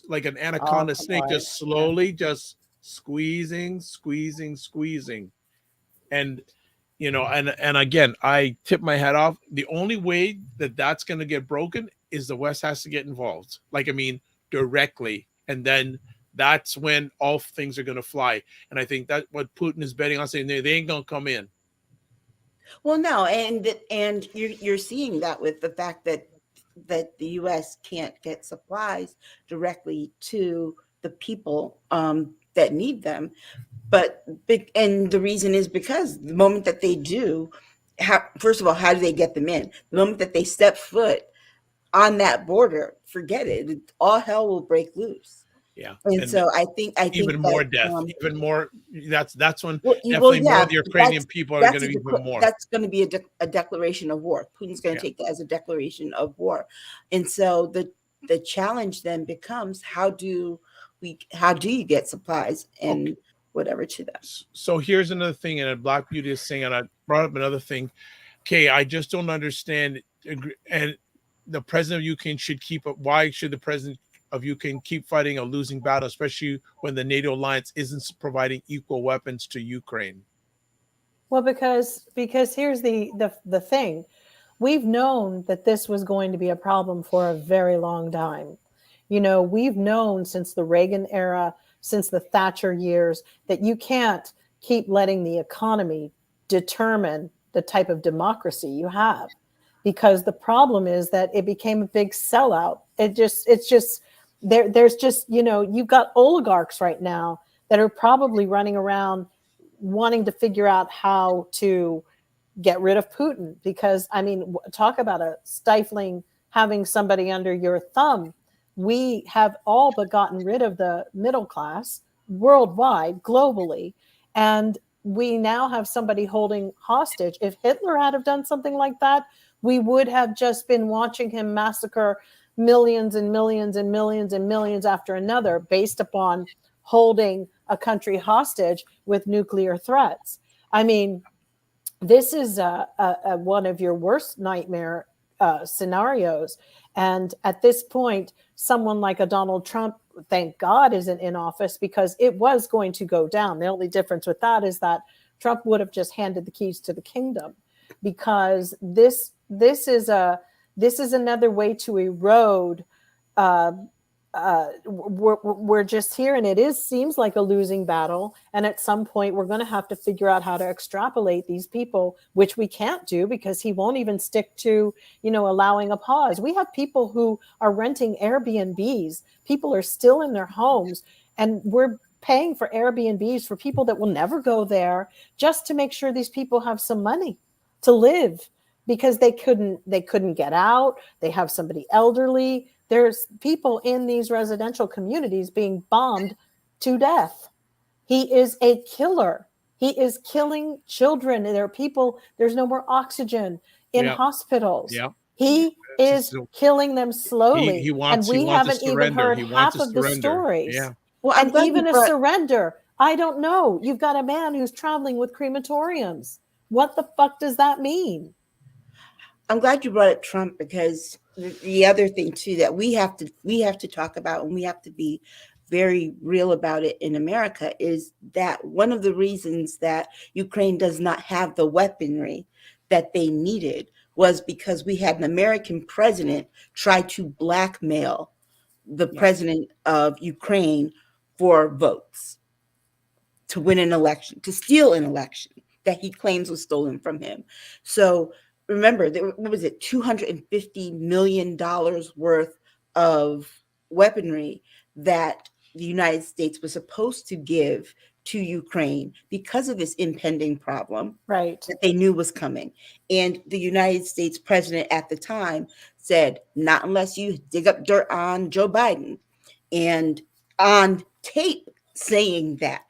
like an anaconda snake, just slowly just squeezing. And you know, and again, I tip my hat off. The only way that's going to get broken is the West has to get involved. Like, I mean, directly. And then that's when all things are going to fly. And I think that's what Putin is betting on, saying they ain't going to come in. Well, no. And you're seeing that with the fact that the U.S. can't get supplies directly to the people that need them. And the reason is because the moment that they do, first of all, how do they get them in? The moment that they step foot on that border, forget it. All hell will break loose. Yeah. And so I think even more death, even more. That's when more the Ukrainian people are going to be even more. That's going to be a declaration of war. Putin's going to take that as a declaration of war. And so the challenge then becomes, how do you get supplies and whatever to them? So here's another thing, and Black Beauty is saying, and I brought up another thing. Okay, I just don't understand. And the president of Ukraine should why should the president of Ukraine keep fighting a losing battle, especially when the NATO alliance isn't providing equal weapons to Ukraine? Well, because here's the thing. We've known that this was going to be a problem for a very long time. You know, we've known since the Reagan era, since the Thatcher years, that you can't keep letting the economy determine the type of democracy you have, because the problem is that it became a big sellout. It's just there's just, you know, you've got oligarchs right now that are probably running around wanting to figure out how to get rid of Putin, because, I mean, talk about a stifling, having somebody under your thumb. We have all but gotten rid of the middle class worldwide, globally, and we now have somebody holding hostage. If Hitler had have done something like that, we would have just been watching him massacre millions and millions and millions and millions after another, based upon holding a country hostage with nuclear threats. I mean, this is one of your worst nightmare scenarios. And at this point, someone like a Donald Trump, thank God, isn't in office, because it was going to go down. The only difference with that is that Trump would have just handed the keys to the kingdom, because this is another way to erode. We're just here, and seems like a losing battle. And at some point, we're going to have to figure out how to extrapolate these people, which we can't do because he won't even stick to, you know, allowing a pause. We have people who are renting Airbnbs. People are still in their homes, and we're paying for Airbnbs for people that will never go there, just to make sure these people have some money. to live because they couldn't get out. They have somebody elderly. There's people in these residential communities being bombed to death. He is a killer. He is killing children. There are people, there's no more oxygen in hospitals. Yeah. He is killing them slowly. He we haven't even heard half of the stories. Yeah. Well, and even a surrender. I don't know. You've got a man who's traveling with crematoriums. What the fuck does that mean? I'm glad you brought up Trump, because the other thing too that we have to talk about, and we have to be very real about it in America, is that one of the reasons that Ukraine does not have the weaponry that they needed was because we had an American president try to blackmail the president of Ukraine for votes to win an election, to steal an election that he claims was stolen from him. So remember, what was it, $250 million worth of weaponry that the United States was supposed to give to Ukraine because of this impending problem, right, that they knew was coming. And the United States president at the time said, not unless you dig up dirt on Joe Biden, and on tape saying that,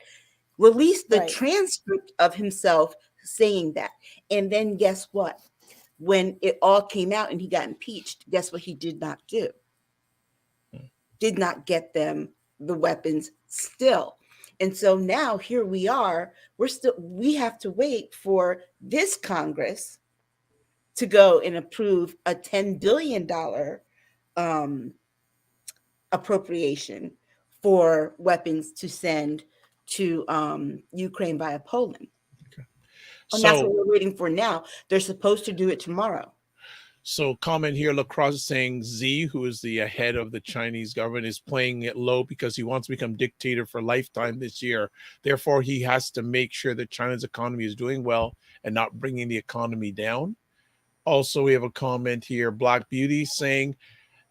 released the transcript of himself saying that. And then guess what? When it all came out and he got impeached, guess what he did not do? Did not get them the weapons still. And so now here we are, we have to wait for this Congress to go and approve a $10 billion appropriation for weapons to send to Ukraine via Poland. Okay. And that's what we're waiting for now. They're supposed to do it tomorrow. So comment here, Lacrosse saying Xi, who is the head of the Chinese government, is playing it low because he wants to become dictator for lifetime this year. Therefore, he has to make sure that China's economy is doing well and not bringing the economy down. Also, we have a comment here, Black Beauty saying,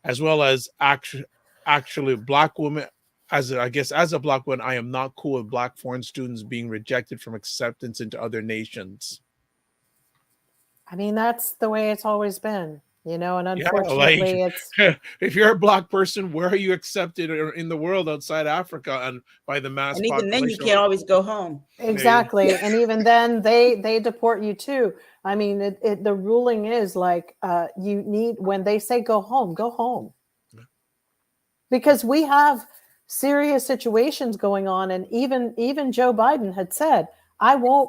as well as actually Black woman, as a Black woman, I am not cool with Black foreign students being rejected from acceptance into other nations. I mean, that's the way it's always been, and unfortunately it's... If you're a Black person, where are you accepted in the world outside Africa and by the mass population? And even then you can't always go home. Exactly. And even then they deport you too. I mean, the ruling is like, when they say go home, go home. Yeah. Because we have serious situations going on. And even Joe Biden had said,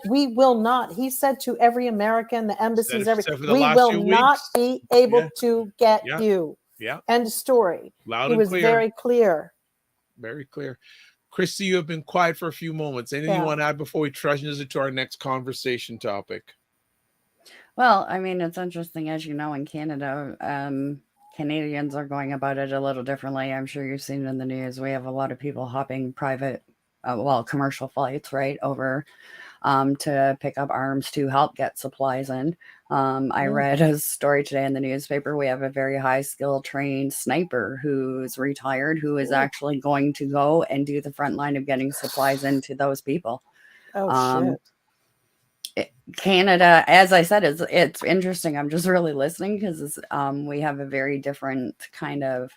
we will not, he said to every American, the embassies, we will not be able to get you. Yeah. End story. Loud he was clear. Very clear. Very clear. Christy, you have been quiet for a few moments. Anything you want to add before we transition to our next conversation topic? Well, I mean, it's interesting, as you know, in Canada, Canadians are going about it a little differently. I'm sure you've seen it in the news. We have a lot of people hopping private, commercial flights, right, over to pick up arms to help get supplies in. I read a story today in the newspaper. We have a very high skill trained sniper who's retired, who is actually going to go and do the front line of getting supplies into those people. Canada, as I said, it's interesting. I'm just really listening because we have a very different kind of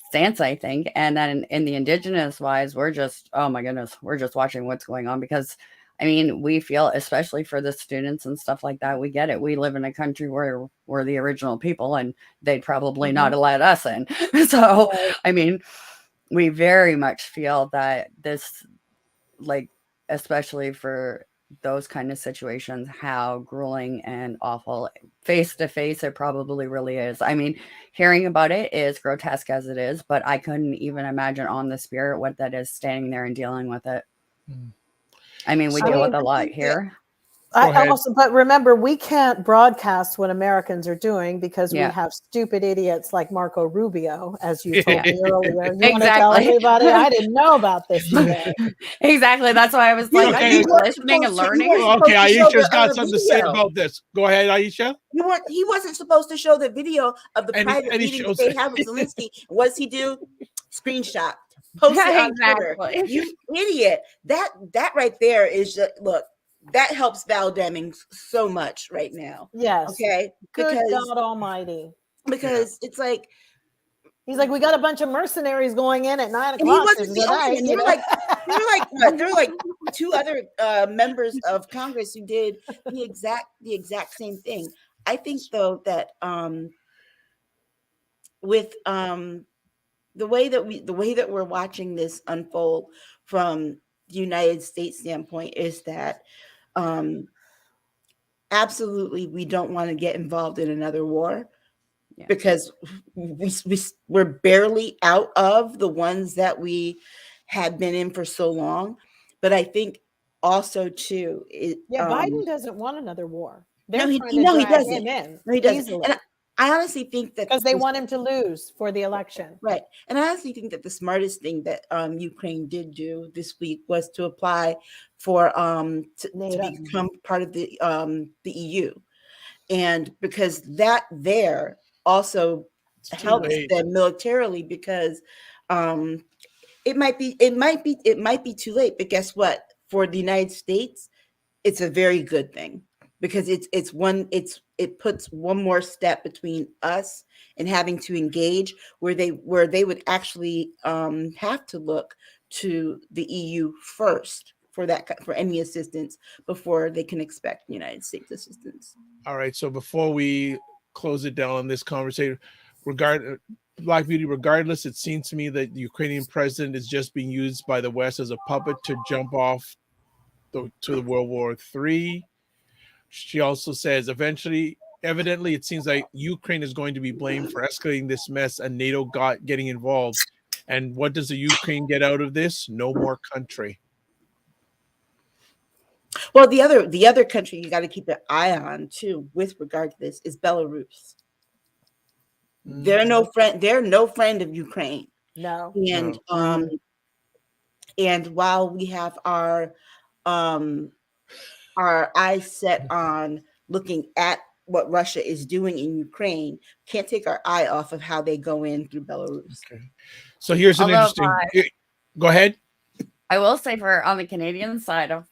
stance, I think. And then in the Indigenous wise, we're just, oh my goodness, we're just watching what's going on, because I mean, we feel, especially for the students and stuff like that, we get it. We live in a country where we're the original people, and they'd probably not let us in. So, I mean, we very much feel that this, like, especially for those kind of situations, how grueling and awful face to face it probably really is. I mean, hearing about it is grotesque as it is, but I couldn't even imagine on the spirit what that is, standing there and dealing with it. I mean, we deal with a lot here. But remember, we can't broadcast what Americans are doing because we have stupid idiots like Marco Rubio, as you told me earlier. You want to tell everybody? I didn't know about this today. Exactly. That's why I was like, I'm listening and learning. Okay, Aisha's got something to say about this. Go ahead, Aisha. He wasn't supposed to show the video of the private meeting that they had with Zelensky. What does he do? Screenshot. Post it on Twitter. You idiot. That right there is just, look. that helps Val Demings so much right now. Yes. Okay. Good God Almighty. Because it's like, he's like, we got a bunch of mercenaries going in at 9 o'clock. And he wasn't the only one. There were like two other members of Congress who did the exact same thing. I think though that with the way that we're watching this unfold from the United States standpoint is that absolutely we don't want to get involved in another war. Yeah. Because we're barely out of the ones that we had been in for so long. But I think also too, Biden doesn't want another war. They're he trying to drag him in. No, he doesn't. And I honestly think that because they want him to lose for the election, right? And I honestly think that the smartest thing that Ukraine did do this week was to apply for to become part of the EU, and because that there also helps them militarily, because it might be too late, but guess what? For the United States, it's a very good thing, because it puts one more step between us and having to engage where they would actually have to look to the EU first for any assistance before they can expect United States assistance. All right. So before we close it down on this conversation, Black Beauty, regardless, it seems to me that the Ukrainian president is just being used by the West as a puppet to jump off to the World War III. She also says evidently, it seems like Ukraine is going to be blamed for escalating this mess and NATO getting involved. And what does the Ukraine get out of this? No more country. Well, the other country you got to keep an eye on too, with regard to this, is Belarus. They're no friend. They're no friend of Ukraine. No. And while we have our eyes set on looking at what Russia is doing in Ukraine, can't take our eye off of how they go in through Belarus. Okay. So here's an interesting. Go ahead. I will say, for on the Canadian side of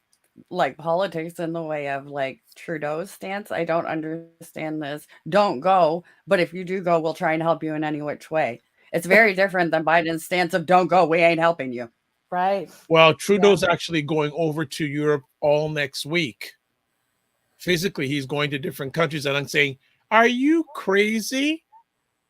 like politics in the way of like Trudeau's stance, I don't understand this. Don't go, but if you do go, we'll try and help you in any which way. It's very different than Biden's stance of don't go, we ain't helping you. Right. Well, Trudeau's actually going over to Europe all next week. Physically, he's going to different countries, and I'm saying, are you crazy?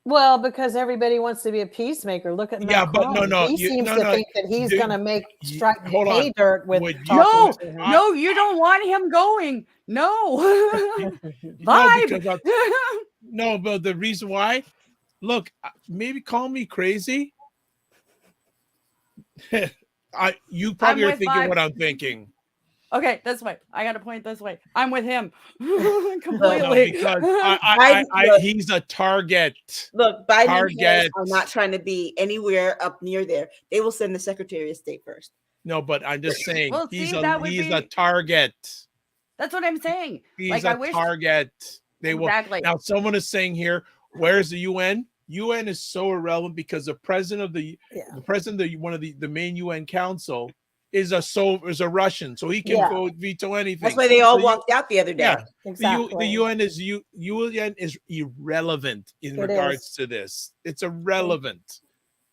Well, because everybody wants to be a peacemaker. Look at Macron. But no. He seems to think that he's going to make strike pay dirt with. No, you don't want him going. No. Vibe. No, but the reason why, look, maybe call me crazy. You probably are thinking what I'm thinking. Okay, this way. I got to point this way. I'm with him completely. No, because he's a target. Look, Biden are not trying to be anywhere up near there. They will send the Secretary of State first. No, but I'm just saying he's a target. That's what I'm saying. He's a target. They exactly. Will. Now, someone is saying here, where's the UN? UN is so irrelevant because the president of one of the main UN council is a Russian, so he can go veto anything. That's why they all walked out the other day. Yeah, exactly. The UN is irrelevant in regards to this. It's irrelevant.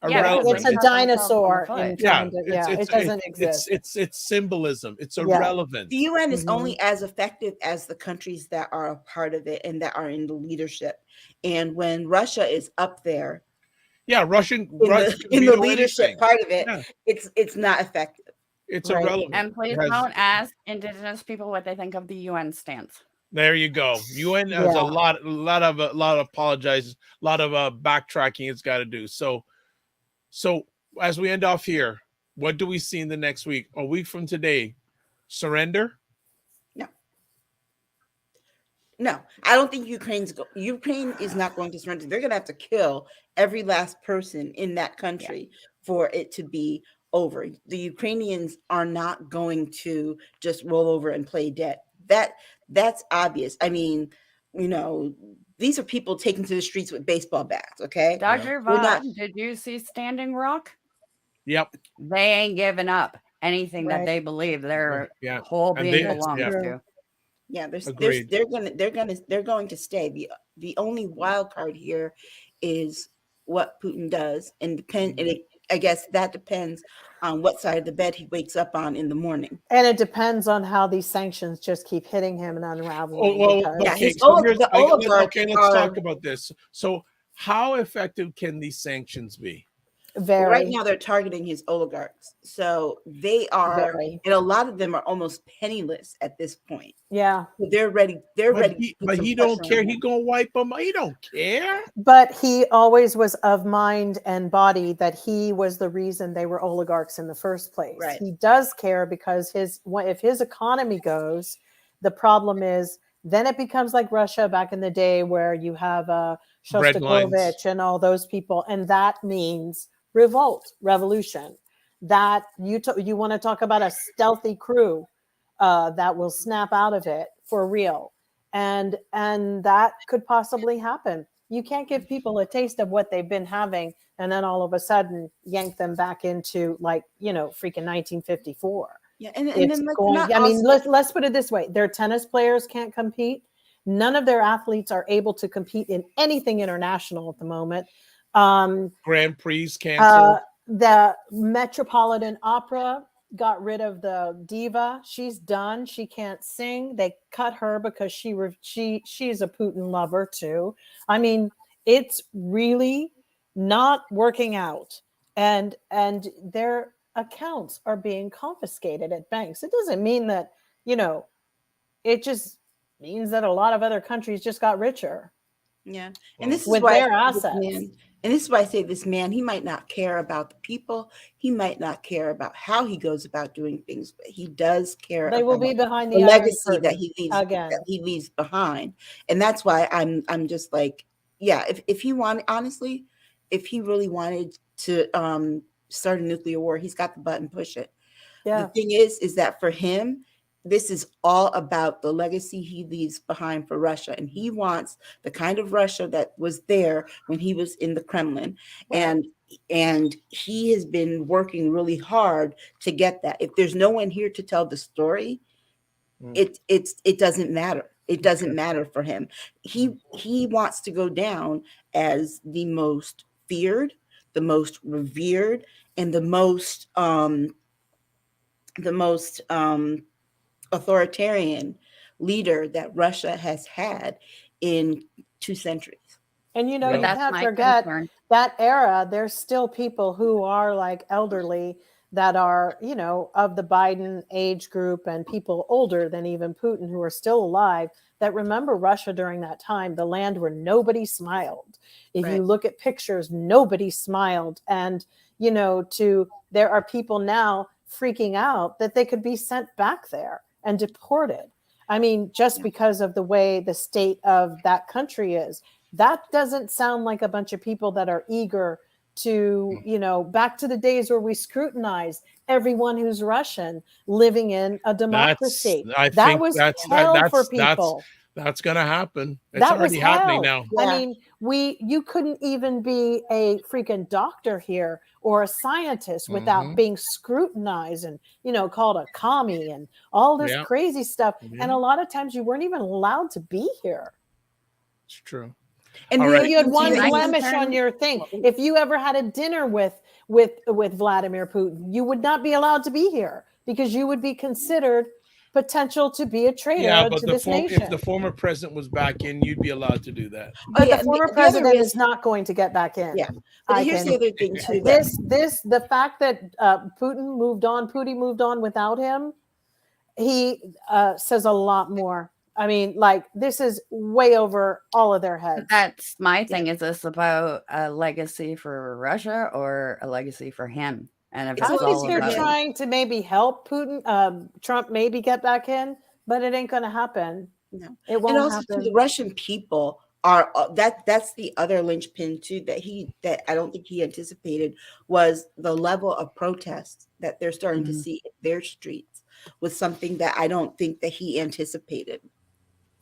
It's a dinosaur. It doesn't exist. It's symbolism. It's irrelevant. The UN is only as effective as the countries that are a part of it and that are in the leadership. And when Russia is up there, Russia in the leadership part of it, it's not effective. It's irrelevant. And please don't ask Indigenous people what they think of the UN stance. There you go. UN has a lot of apologizes, a lot of backtracking it's got to do. So as we end off here, what do we see in the next week? A week from today, surrender? No, I don't think Ukraine is not going to surrender. They're going to have to kill every last person in that country for it to be over. The Ukrainians are not going to just roll over and play dead. That's obvious. I mean, these are people taken to the streets with baseball bats. Okay, Dr. Vaughn, did you see Standing Rock? Yep. They ain't giving up. anything that they believe their whole And being belongs to. Yeah, they're going to stay. The only wild card here is what Putin does, and I guess that depends on what side of the bed he wakes up on in the morning. And it depends on how these sanctions just keep hitting him and unraveling. Let's talk about this. So how effective can these sanctions be? Very. Right now they're targeting his oligarchs. So they are, and a lot of them are almost penniless at this point. Yeah. So they're ready. But he don't care. He gonna wipe them. He don't care. But he always was of mind and body that he was the reason they were oligarchs in the first place. Right. He does care because if his economy goes, the problem is then it becomes like Russia back in the day where you have Shostakovich and all those people. And that means revolution. That you want to talk about a stealthy crew that will snap out of it for real. And that could possibly happen. You can't give people a taste of what they've been having and then all of a sudden yank them back into freaking 1954. Yeah, and then let's put it this way. Their tennis players can't compete. None of their athletes are able to compete in anything international at the moment. Grand Prix canceled. The Metropolitan Opera got rid of the diva. She's done. She can't sing. They cut her because she's a Putin lover too. I mean, it's really not working out, and their accounts are being confiscated at banks. It doesn't mean that it just means that a lot of other countries just got richer. Yeah, and this is with why their assets. And this is why I say this man, he might not care about the people. He might not care about how he goes about doing things, but he does care They about will be behind the legacy that he leaves behind. And that's why I'm just like, yeah, if he really wanted to start a nuclear war, he's got the button, push it. Yeah. The thing is that for him, this is all about the legacy he leaves behind for Russia. And he wants the kind of Russia that was there when he was in the Kremlin. Wow. And he has been working really hard to get that. If there's no one here to tell the story, it doesn't matter. It doesn't matter for him. He wants to go down as the most feared, the most revered, and the most authoritarian leader that Russia has had in 2 centuries. And you can't forget that era. There's still people who are like elderly that are, of the Biden age group and people older than even Putin who are still alive that remember Russia during that time, the land where nobody smiled. If you look at pictures, nobody smiled. And, there are people now freaking out that they could be sent back there and deported. I mean, just because of the way the state of that country is. That doesn't sound like a bunch of people that are eager to, back to the days where we scrutinized everyone who's Russian living in a democracy. That was hell for people. That's going to happen. It's already happening now. Yeah. I mean, you couldn't even be a freaking doctor here or a scientist without being scrutinized and, called a commie and all this crazy stuff. And a lot of times you weren't even allowed to be here. It's true. And you had one blemish on your thing. If you ever had a dinner with Vladimir Putin, you would not be allowed to be here because you would be considered potential to be a traitor to this nation. If the former president was back in, you'd be allowed to do that. But the former president is not going to get back in. Yeah. But here's the other thing too. The fact that Putin moved on without him, he says a lot more. I mean, this is way over all of their heads. That's my thing. Is this about a legacy for Russia or a legacy for him? And if I think they're trying to maybe help Putin, Trump maybe get back in, but it ain't going to happen. No, it won't and also happen. The Russian people are that's the other linchpin too that I don't think he anticipated was the level of protests that they're starting to see in their streets was something that I don't think that he anticipated.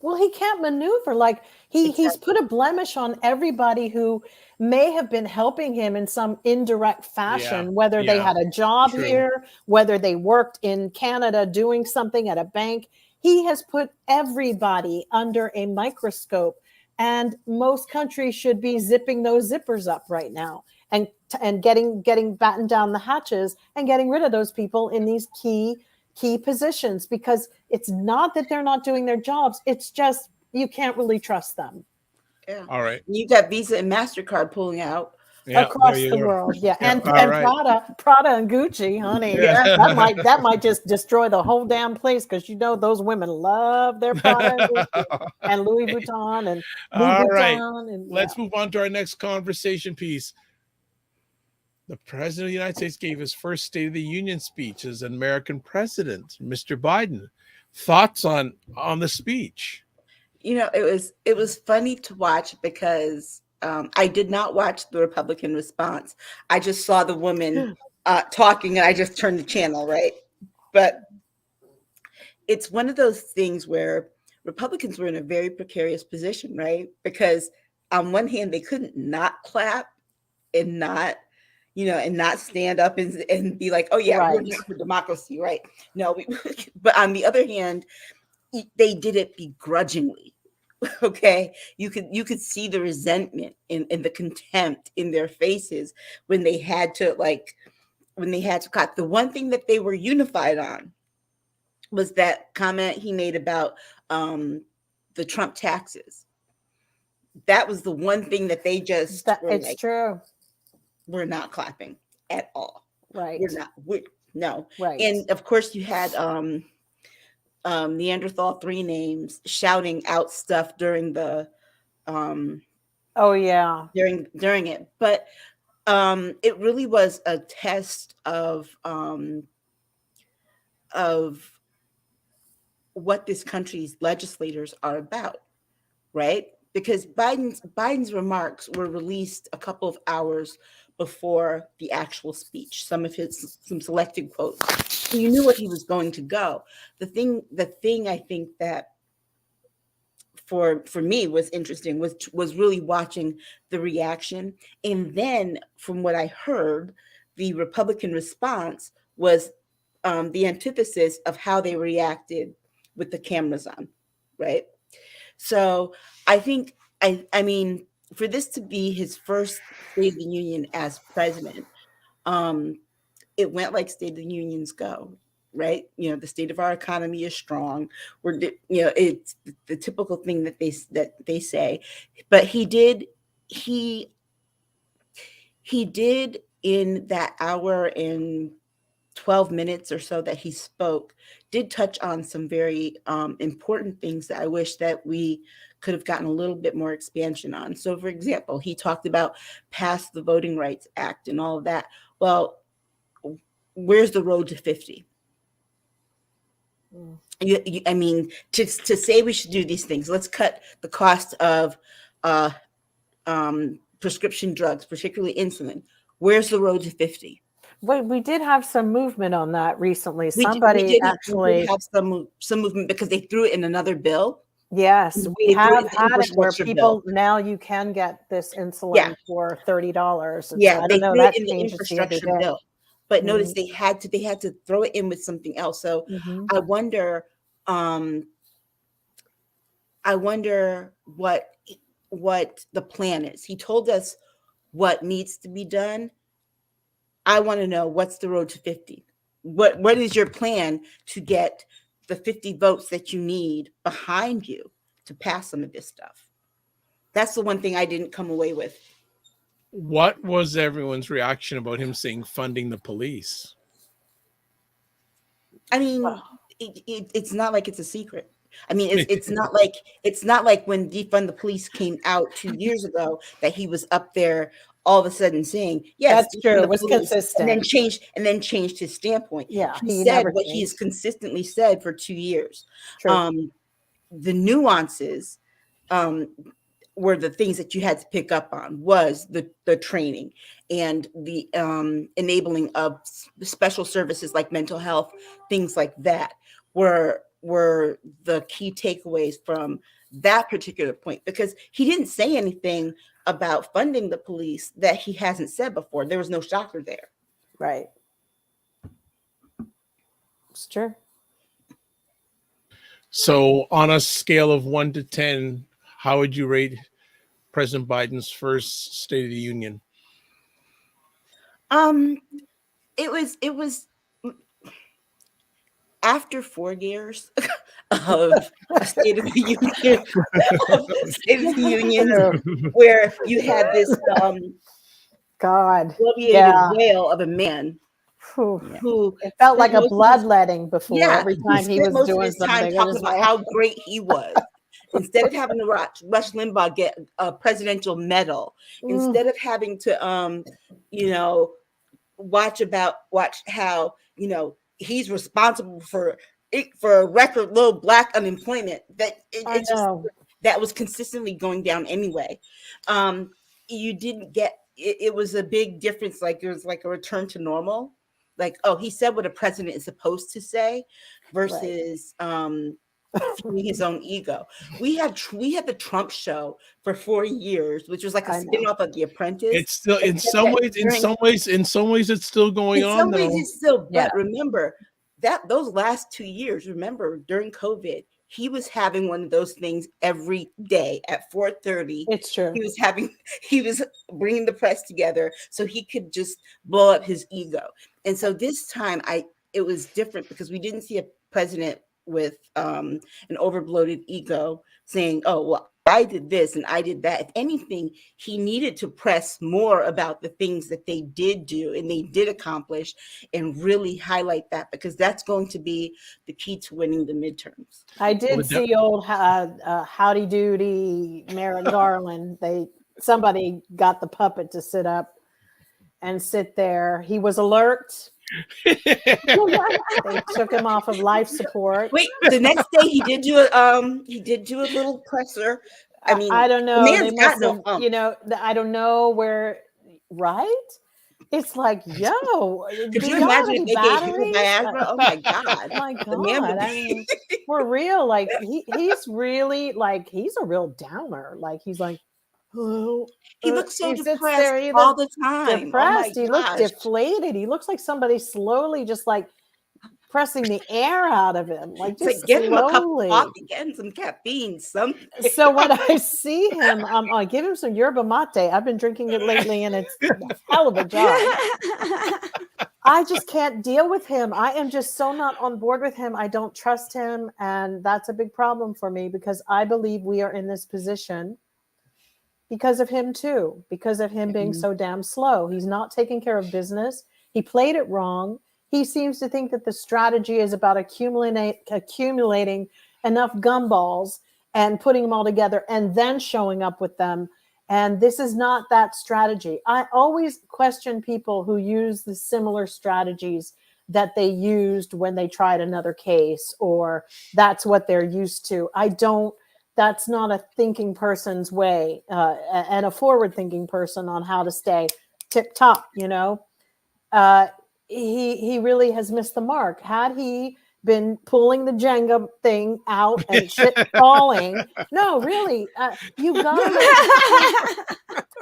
Well, he can't maneuver. Like he's put a blemish on everybody who may have been helping him in some indirect fashion, whether they had a job here, whether they worked in Canada doing something at a bank. He has put everybody under a microscope, and most countries should be zipping those zippers up right now and getting battened down the hatches and getting rid of those people in these key positions, because it's not that they're not doing their jobs. It's just you can't really trust them. Yeah. All right. You got Visa and MasterCard pulling out across the world. Yeah. And Prada and Gucci, honey. Yeah. That might just destroy the whole damn place, because those women love their Prada and Gucci and Louis Vuitton and All right. and let's move on to our next conversation piece. The President of the United States gave his first State of the Union speech as an American president, Mr. Biden. Thoughts on the speech? It was funny to watch, because I did not watch the Republican response. I just saw the woman talking, and I just turned the channel, right? But it's one of those things where Republicans were in a very precarious position, right? Because on one hand, they couldn't not clap and not stand up and be like, oh yeah, we're not for democracy, right? No, but on the other hand, they did it begrudgingly. Okay, you could see the resentment and the contempt in their faces when they had to cut. The one thing that they were unified on was that comment he made about the Trump taxes. That was the one thing that they just true. We're not clapping at all. Right. No. Right. And of course you had Neanderthal 3 names shouting out stuff during the during it. But it really was a test of what this country's legislators are about, right? Because Biden's remarks were released a couple of hours before the actual speech, some selected quotes. So you knew where he was going to go. The thing I think that for me was interesting was really watching the reaction. And then from what I heard, the Republican response was the antithesis of how they reacted with the cameras on, right? So I think, I mean, for this to be his first State of the Union as president, it went like State of the Unions go, right? The state of our economy is strong. It's the typical thing that they say, but he did in that hour and 12 minutes or so that he spoke, did touch on some very important things that I wish that we could have gotten a little bit more expansion on. So, for example, he talked about pass the Voting Rights Act and all of that. Well, where's the road to 50? I mean, to say we should do these things, let's cut the cost of prescription drugs, particularly insulin. Where's the road to 50? Wait, we did have some movement on that recently. We Somebody did actually have some movement, because they threw it in another bill. Yes, we have had it where people now you can get this insulin for $30. Yeah, I they don't know, threw that it in the changes the other infrastructure day. bill. But notice they had to throw it in with something else. So I wonder what the plan is. He told us what needs to be done. I want to know, what's the road to 50? What is your plan to get the 50 votes that you need behind you to pass some of this stuff? That's the one thing I didn't come away with. What was everyone's reaction about him saying funding the police? I mean, it's not like it's a secret. I mean, it's not like when defund the police came out 2 years ago that he was up there all of a sudden saying, yes, that's true. It was consistent, and then changed his standpoint. Yeah, he said what he's consistently said for 2 years. True. The nuances were the things that you had to pick up on, was the training and the enabling of special services like mental health, things like that were were the key takeaways from that particular point, because he didn't say anything about funding the police that he hasn't said before. There was no shocker there. Right. It's true. So on a scale of 1 to 10, how would you rate President Biden's first State of the Union? It was after 4 years of a State of the Union, where you had this whale of a man who it felt like a bloodletting before. Every time he was doing something, talking about how great he was. Instead of having to watch Rush Limbaugh get a presidential medal, instead of having to watch how he's responsible for record low Black unemployment that was consistently going down anyway. You didn't get it was a big difference. Like it was like a return to normal. Like, oh, he said what a president is supposed to say versus feeding his own ego. We had the Trump show for 4 years, which was like a spinoff of The Apprentice. It's still in some ways it's still going on. In some ways it's still, but remember that those last 2 years, remember during COVID, he was having one of those things every day at 4:30. It's true. He was bringing the press together so he could just blow up his ego. And so this time it was different because we didn't see a president with an overbloated ego saying, oh, well, I did this and I did that. If anything, he needed to press more about the things that they did do and they did accomplish and really highlight that, because that's going to be the key to winning the midterms. I did see old Howdy Doody Merrick Garland. Somebody got the puppet to sit up and sit there. He was alert. They took him off of life support. Wait, the next day he did do a little presser. I mean, I don't know. They got no I don't know where. Right? It's like, yo, could you imagine if they gave him Viagra? Oh my god! Oh my god! I mean, for real, like he's really like he's a real downer. Like he's like, hello. He looks so depressed all the time. Depressed. He looks deflated. He looks like somebody slowly just like pressing the air out of him. Like just get slowly. Him a cup of coffee, get him some caffeine, something. So when I see him, I give him some yerba mate. I've been drinking it lately, and it's a hell of a job. I just can't deal with him. I am just so not on board with him. I don't trust him, and that's a big problem for me because I believe we are in this position because of him too, because of him being so damn slow. He's not taking care of business. He played it wrong. He seems to think that the strategy is about accumulating enough gumballs and putting them all together and then showing up with them. And this is not that strategy. I always question people who use the similar strategies that they used when they tried another case, or that's what they're used to. That's not a thinking person's way, and a forward-thinking person on how to stay tip-top, He really has missed the mark. Had he been pulling the Jenga thing out and shit falling, no, really, you gotta.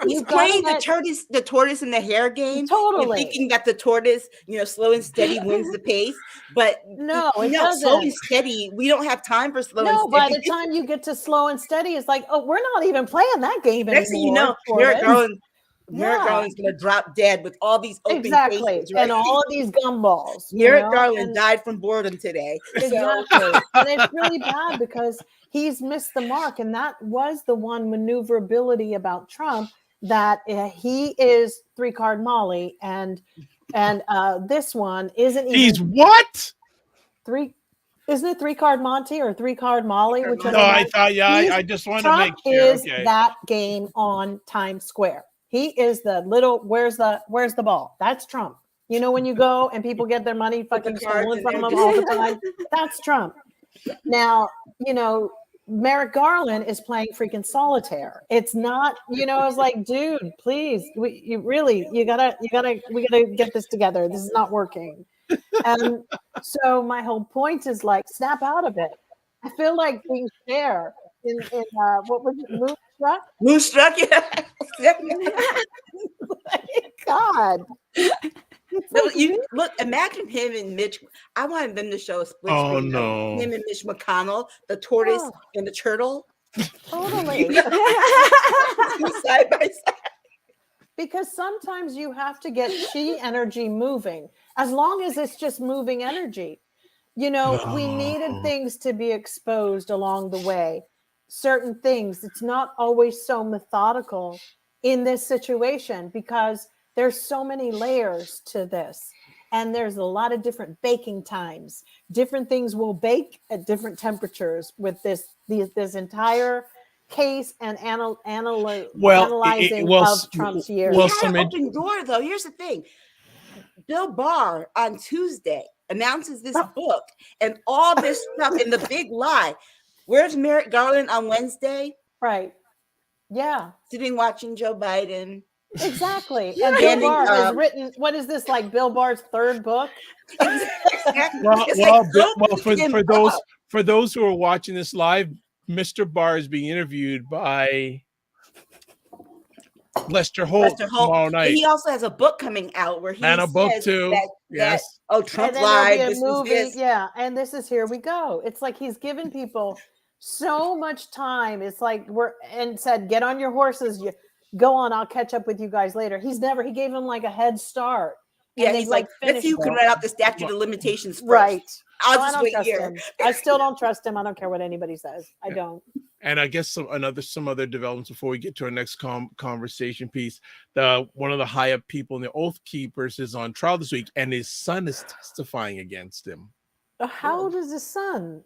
He's playing the tortoise and the hare game. Totally. Thinking that the tortoise, slow and steady wins the pace. But no, slow and steady. We don't have time for slow and steady. No, by the time you get to slow and steady, it's like, oh, we're not even playing that game anymore. Next thing you know, Merrick Garland's going to drop dead with all these open cases, right? And all of these gumballs. Merrick Garland died from boredom today. Exactly. And it's really bad because he's missed the mark. And that was the one maneuverability about Trump, that he is 3-card Molly, and this one isn't even. He's what? Isn't it 3-card Monty or 3-card Molly? No, I thought, I just wanted to make sure. Trump is that game on Times Square. He is the little, where's the ball? That's Trump. When you go and people get their money fucking stolen from them all the time, that's Trump. Now, Merrick Garland is playing freaking solitaire. It's not, I was like, dude, please, we gotta get this together. This is not working. And so my whole point is like, snap out of it. I feel like being Cher in what was it, Moonstruck? Moonstruck, yeah. God. No, you look. Imagine him and Mitch. I wanted them to show a split screen no. of him and Mitch McConnell, the tortoise and the turtle. Totally. Side by side. Because sometimes you have to get chi energy moving, as long as it's just moving energy. You know, we needed things to be exposed along the way. Certain things, it's not always so methodical in this situation because there's so many layers to this. And there's a lot of different baking times. Different things will bake at different temperatures with this entire case and analyzing of Trump's years. He had an open door, though. Here's the thing. Bill Barr on Tuesday announces this book and all this stuff in the big lie. Where's Merrick Garland on Wednesday? Right. Yeah. Sitting watching Joe Biden. Exactly. And Bill Barr has written, what is this, like Bill Barr's third book? For those who are watching this live, Mr. Barr is being interviewed by Lester Holt tomorrow night. He also has a book coming out where he and a book too. Yes. Trump lied. This movie. This. Yeah, and this is Here We Go. It's like he's given people so much time. It's like and said, get on your horses. Go on. I'll catch up with you guys later. He gave him like a head start. Yeah, he's like, let's see who can write out the statute of limitations first. Right. I'll just wait here. I still don't trust him. I don't care what anybody says. I don't. And I guess some other developments before we get to our next conversation piece. One of the high up people in the Oath Keepers is on trial this week, and his son is testifying against him. How old is his son?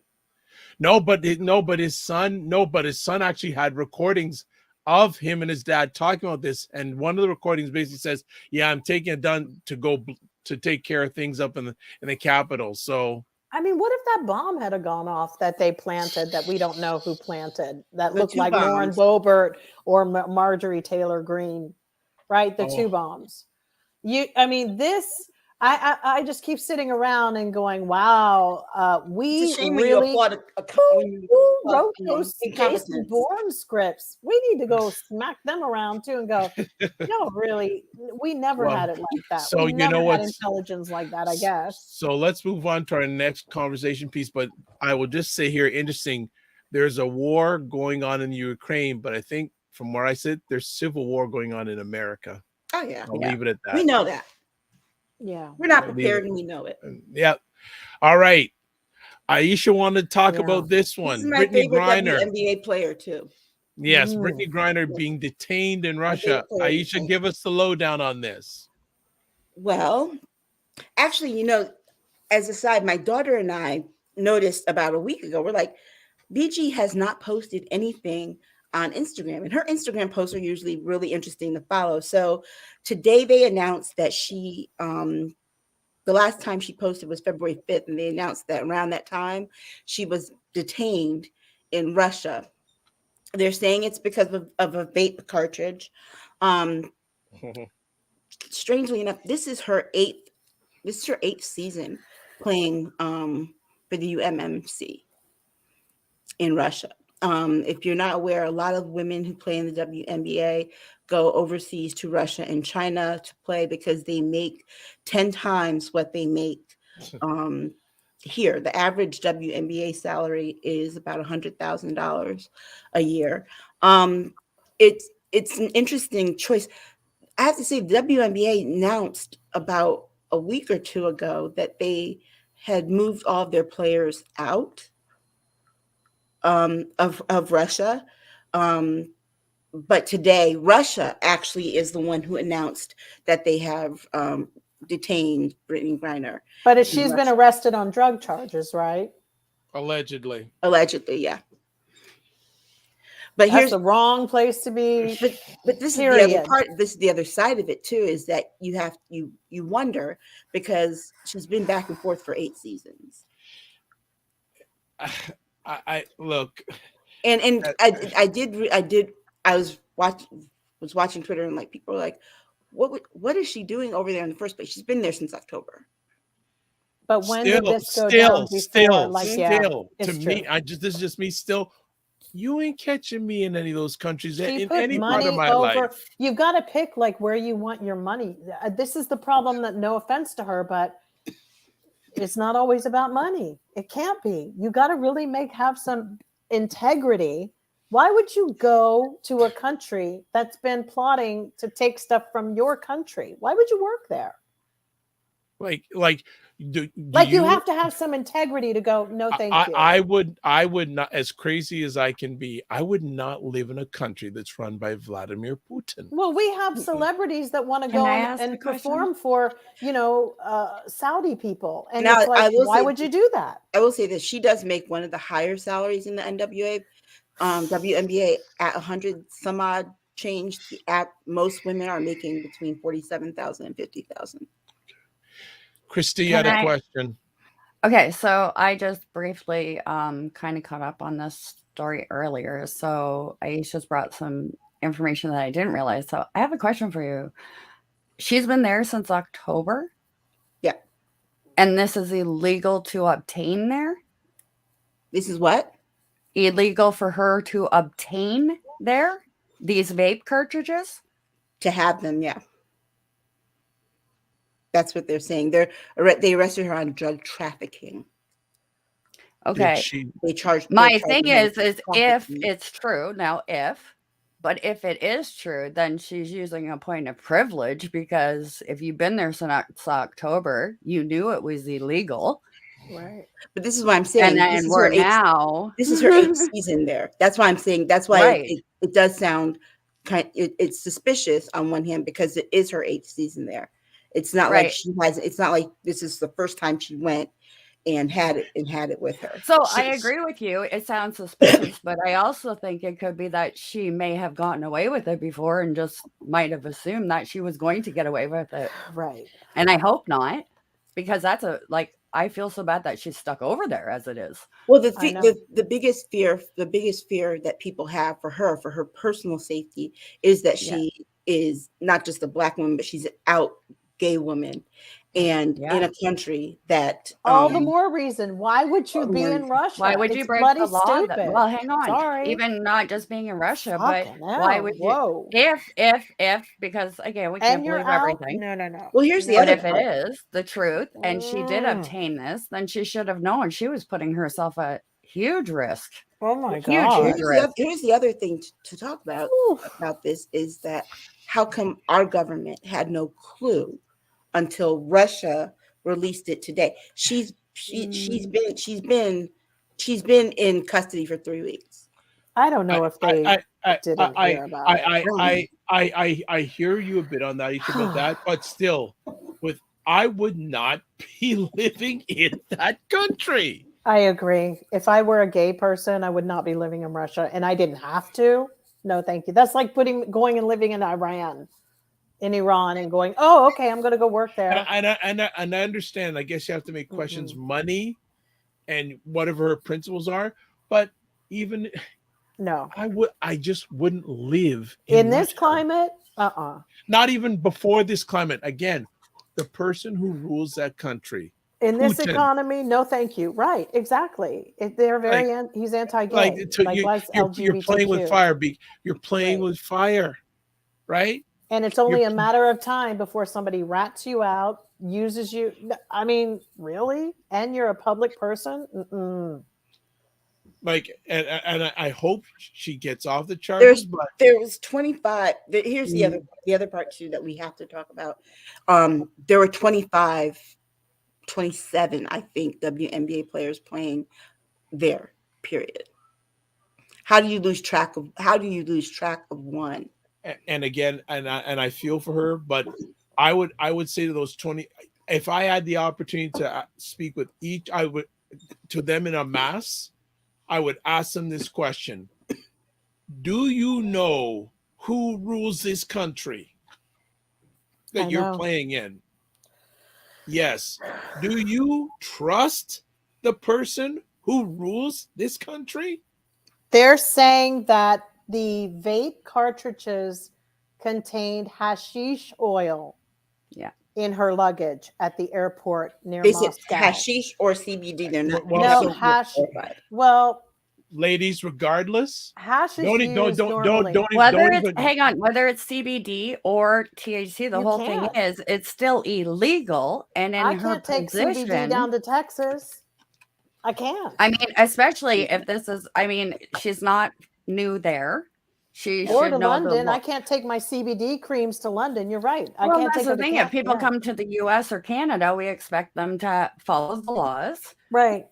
But his son actually had recordings of him and his dad talking about this, and one of the recordings basically says, "Yeah, I'm taking it done to go to take care of things up in the Capitol." So. I mean, what if that bomb had gone off that they planted that we don't know who planted that looked like Lauren Boebert or Marjorie Taylor Greene, right? The two bombs. I just keep sitting around and going, wow, we really who wrote those Jason Bourne scripts? We need to go smack them around too and go, no, really, we never had it like that. So we never had intelligence like that, I guess. So let's move on to our next conversation piece. But I will just say here, interesting, there's a war going on in Ukraine, but I think from where I sit, there's civil war going on in America. Oh, yeah. I'll leave it at that. We know that. Yeah, we're not prepared and we know it. Yeah. All right. Aisha wanted to talk about this one. This is my favorite WNBA player too. Yes, Brittany Griner being detained in Russia. Aisha, give us the lowdown on this. Well, actually, as a side, my daughter and I noticed about a week ago, we're like, BG has not posted anything on Instagram, and her Instagram posts are usually really interesting to follow. So today they announced that she, the last time she posted was February 5th, and they announced that around that time she was detained in Russia. They're saying it's because of a vape cartridge. Strangely enough, this is her eighth season playing for the UMMC in Russia. If you're not aware, a lot of women who play in the WNBA go overseas to Russia and China to play because they make 10 times what they make here. The average WNBA salary is about $100,000 a year. It's an interesting choice. I have to say, the WNBA announced about a week or two ago that they had moved all of their players out of Russia. But today, Russia actually is the one who announced that they have detained Brittany Griner. But she's been arrested on drug charges, right? Allegedly, yeah. But here's the wrong place to be. But this is the other part. This is the other side of it too. Is that you wonder, because she's been back and forth for 8 seasons. I look, and I was watching Twitter, and like people were like, what is she doing over there in the first place? She's been there since October. But when did this go down before? To me, this is just me still. You ain't catching me in any of those countries in any part of my life. You've got to pick like where you want your money. This is the problem. That no offense to her, but it's not always about money. It can't be. You got to really have some integrity. Why would you go to a country that's been plotting to take stuff from your country? Why would you work there? You have to have some integrity to go, no, thank you. I would not, as crazy as I can be, I would not live in a country that's run by Vladimir Putin. Well, we have celebrities that want to go and perform for, Saudi people. And now, it's like, why would you do that? I will say that she does make one of the higher salaries in the WNBA at 100 some odd change. At most women are making between 47,000 and 50,000. Christy, you had a question. Okay, so I just briefly kind of caught up on this story earlier. So Aisha's brought some information that I didn't realize. So I have a question for you. She's been there since October? Yeah. And this is illegal to obtain there? This is what? Illegal for her to obtain there? These vape cartridges? To have them, yeah. That's what they're saying. They arrested her on drug trafficking. Okay. They charged. My thing is if it's true now, but if it is true, then she's using a point of privilege, because if you've been there since October, you knew it was illegal. Right. But this is what I'm saying. And this is her 8th season there. That's why I'm saying. That's why it does sound it's suspicious on one hand, because it is her 8th season there. It's not like it's not like this is the first time she went and had it with her. So I agree with you. It sounds suspicious, but I also think it could be that she may have gotten away with it before and just might have assumed that she was going to get away with it. Right. And I hope not, because I feel so bad that she's stuck over there as it is. Well, the biggest fear that people have for her personal safety is that she is not just a Black woman, but she's an out gay woman, and in a country that all the more reason. Why would you be in Russia? Why would you break the law? Well, hang on. Sorry. Even not just being in Russia, but why would you? If because again, we can't believe everything. No. Well, here's the other part. If it is the truth and she did obtain this, then she should have known she was putting herself at huge risk. Oh my God. Huge risk. Here's the other thing to talk about this is that how come our government had no clue until Russia released it today? She's been in custody for 3 weeks. I don't know if they didn't hear about it. I hear you a bit on that, Aisha, about that, but still, I would not be living in that country. I agree. If I were a gay person, I would not be living in Russia, and I didn't have to. No, thank you. That's like going and living in Iran. In Iran and going, oh, okay, I'm going to go work there. And I understand. I guess you have to make questions, money, and whatever her principles are. But even no, I just wouldn't live in this climate. Not even before this climate. Again, the person who rules that country in this economy. No, thank you. Right? Exactly. They're very. He's anti-gay. You're playing with fire. You're playing with fire, right? And it's only a matter of time before somebody rats you out, uses you. I mean, really? And you're a public person? Mm-mm. And I hope she gets off the charges. There was 25. Here's the other part too that we have to talk about. There were 27, I think, WNBA players playing there. Period. How do you lose track of one? And again, and I feel for her, but I would say to those 20, if I had the opportunity to speak with each, I would to them in a mass, I would ask them this question: do you know who rules this country that you're playing in? Yes. Do you trust the person who rules this country? They're saying that the vape cartridges contained hashish oil. Yeah. in her luggage at the airport near They said Moscow. hashish or CBD. They're not. No, hash. Well, ladies, regardless, hash is used normally. Whether it's CBD or THC, the whole thing is it's still illegal. And in her can't take CBD down to Texas. I can't. I mean, especially if this is. I mean, she's not new there. She or should to know London. I can't take my CBD creams to London. You're right. I can't that's take the thing. If people come to the U.S. or Canada, we expect them to follow the laws, right,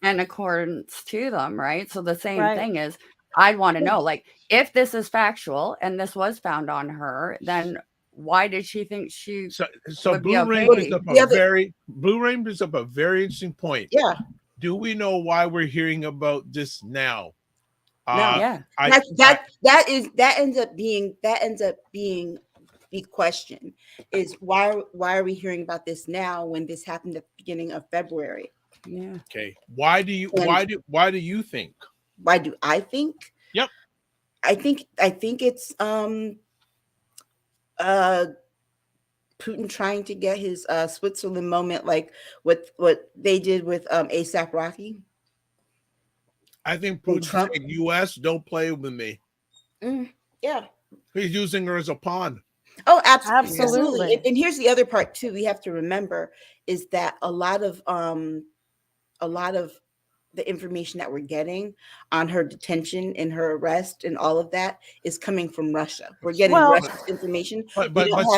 in accordance to them, right? So the same thing is, I'd want to know, like, if this is factual and this was found on her, then why did she think she? So would Blue be Rain okay? Blue Rain brings up a very interesting point. Yeah. Do we know why we're hearing about this now? That ends up being the question is why are we hearing about this now when this happened at the beginning of February? Yeah. Okay. Why do you think? Why do I think? Yep. I think it's Putin trying to get his Switzerland moment, like what they did with ASAP Rocky. I think Putin's saying, U.S., don't play with me. Yeah. He's using her as a pawn. Oh, absolutely. And here's the other part too. We have to remember is that a lot of the information that we're getting on her detention and her arrest and all of that is coming from Russia. We're getting Russian information. We don't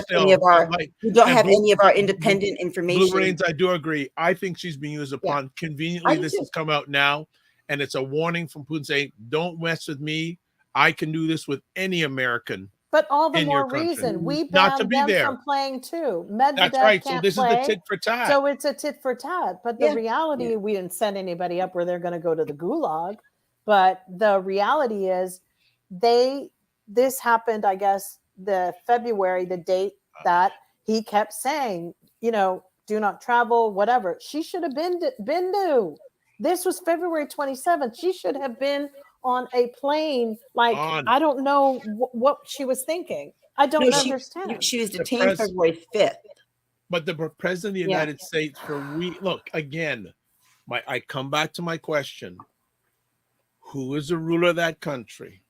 have any of our independent information. Blue Rains, I do agree. I think she's being used upon. Conveniently, this has come out now, and it's a warning from Putin saying, "Don't mess with me. I can do this with any American." But all the more reason we banned them from playing too. Medvedev That's right. Can't So this play, is the tit for tat. So it's a tit for tat. But the reality, we didn't send anybody up where they're going to go to the gulag. But the reality is, this happened. I guess the February, the date that he kept saying, do not travel, whatever. She should have been new. This was February 27th. She should have been on a plane. I don't know what she was thinking. I don't understand. She was detained February 5th. But the president of the United States, I come back to my question. Who is the ruler of that country?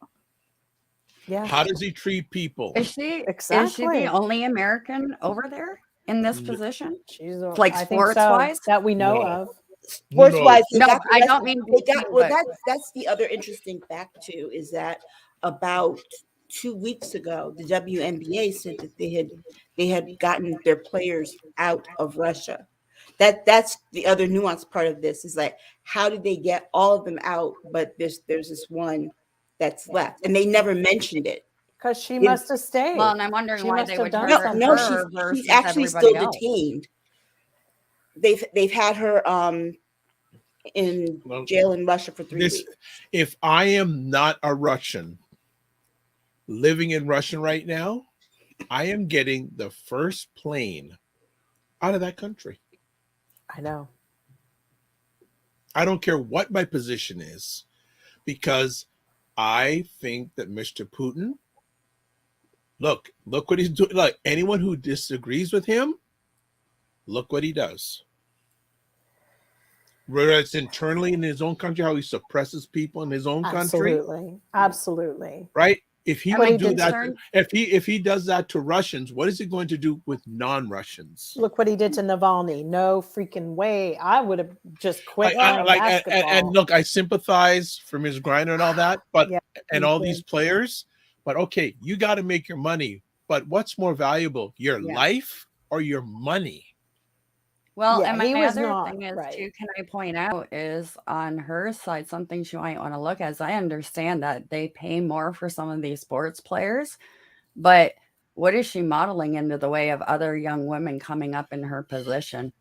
Yeah. How does he treat people? Is she the only American over there in this position? She's like sports-wise? That we know of. Sports-wise, I don't mean. That's the other interesting fact too. Is that about 2 weeks ago, the WNBA said that they had gotten their players out of Russia. That's the other nuanced part of this is like, how did they get all of them out? But there's this one that's left, and they never mentioned it because she must have stayed. Well, and I'm wondering why they would. No, she's actually still detained. They've had her in jail in Russia for 3 weeks. If I am not a Russian living in Russia right now, I am getting the first plane out of that country. I know. I don't care what my position is, because I think that Mr. Putin, look what he's doing. Like, anyone who disagrees with him, look what he does. Whether it's internally in his own country, how he suppresses people in his own country. Absolutely. Right? If he would do that, if he does that to Russians, what is he going to do with non-Russians? Look what he did to Navalny. No freaking way. I would have just quit basketball. And look, I sympathize for Ms. Griner and all that, but and all these players. But okay, you got to make your money. But what's more valuable, your life or your money? Well, and my other thing is, too, can I point out, is on her side, something she might want to look at is, I understand that they pay more for some of these sports players, but what is she modeling into the way of other young women coming up in her position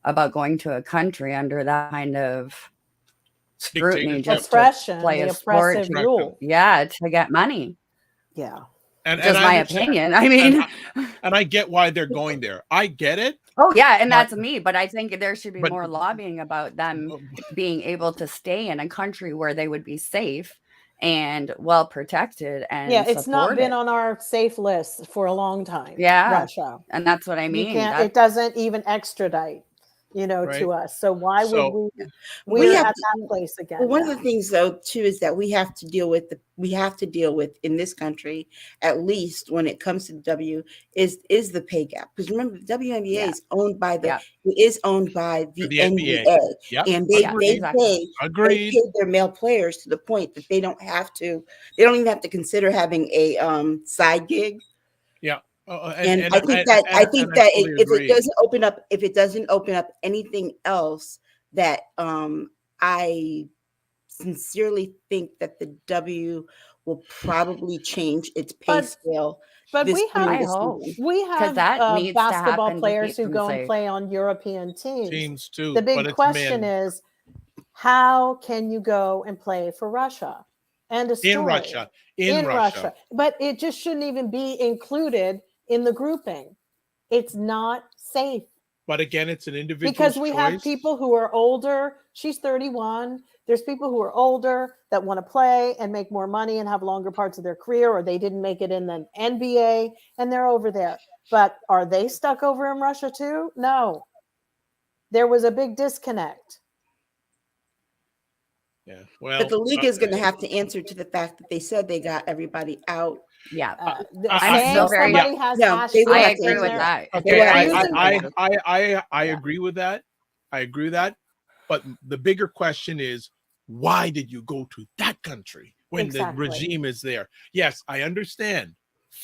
about going to a country under that kind of scrutiny, just to play a sport, to get money? Yeah. And my opinion. I mean, and I get why they're going there. I get it. Oh yeah, and that's me. But I think there should be more lobbying about them being able to stay in a country where they would be safe and well protected and it's not been supported. on our safe list for a long time. Yeah. Russia. And that's what I mean. It doesn't even extradite, to us. So why would we're at that place again? Well, one of the things though too is that we have to deal with in this country, at least when it comes to the W, is the pay gap. Because remember, the WNBA is owned by the NBA. Yep. And they pay their male players to the point that they don't even have to consider having a side gig. Yeah. And I think that if it doesn't open up anything else, that I sincerely think that the W will probably change its pay scale. But we have basketball players who go and play on European teams too. The big question is, how can you go and play for Russia? And in Russia. But it just shouldn't even be included in the grouping. It's not safe. But again, it's an individual because we have people who are older. She's 31. There's people who are older that want to play and make more money and have longer parts of their career, or they didn't make it in the NBA and they're over there. But are they stuck over in Russia too? No. There was a big disconnect. Yeah. Well, but the league is going to have to answer to the fact that they said they got everybody out. Yeah. I agree with that. Okay, I agree with that. I agree with that. But the bigger question is, why did you go to that country when the regime is there? Yes, I understand.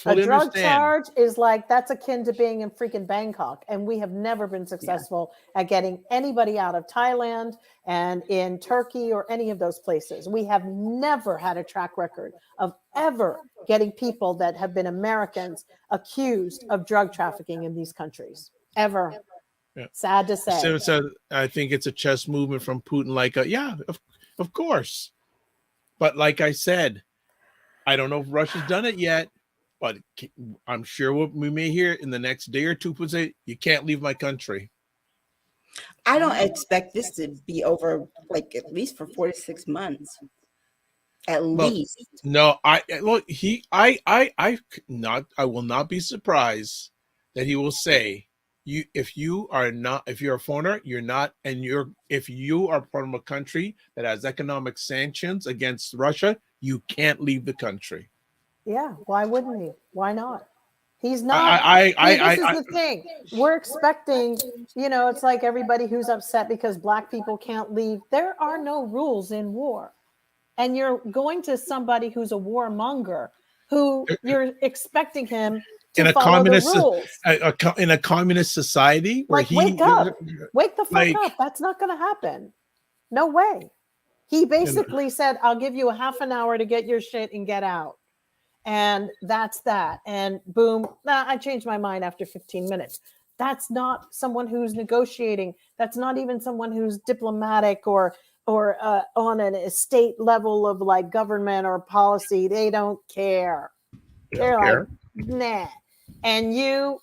A drug charge is that's akin to being in freaking Bangkok. And we have never been successful at getting anybody out of Thailand and in Turkey or any of those places. We have never had a track record of ever getting people that have been Americans accused of drug trafficking in these countries. Ever. Yeah. Sad to say. So I think it's a chess movement from Putin, of course. But like I said, I don't know if Russia's done it yet. But I'm sure we may hear in the next day or two, people say, you can't leave my country. I don't expect this to be over at least for 4 to 6 months. At least. No, I will not be surprised that he will say, if you're a foreigner, you're not, and if you are from a country that has economic sanctions against Russia, you can't leave the country. Yeah, why wouldn't he? Why not? He's not. This is the thing. We're expecting, it's like everybody who's upset because Black people can't leave. There are no rules in war. And you're going to somebody who's a warmonger, who you're expecting him to follow the rules. In a communist society where wake up. Wake the fuck up. That's not going to happen. No way. He basically said, I'll give you a half an hour to get your shit and get out. And that's that. And boom, I changed my mind after 15 minutes. That's not someone who's negotiating. That's not even someone who's diplomatic or on an estate level of government or policy. They don't care. They're nah. And you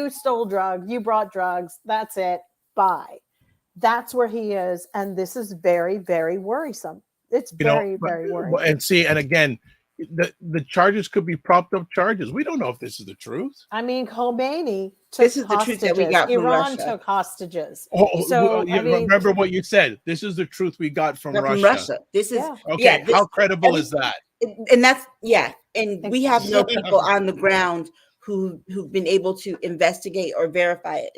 stole drugs. You brought drugs. That's it. Bye. That's where he is. And this is very, very worrisome. It's very, very worrisome. And see, and again, the charges could be propped up charges. We don't know if this is the truth. I mean, Khomeini took hostages. The truth that we got from Iran Russia. Took hostages. Remember what you said. This is the truth we got from Russia. This is how credible is that? And that's and we have no people on the ground who've been able to investigate or verify it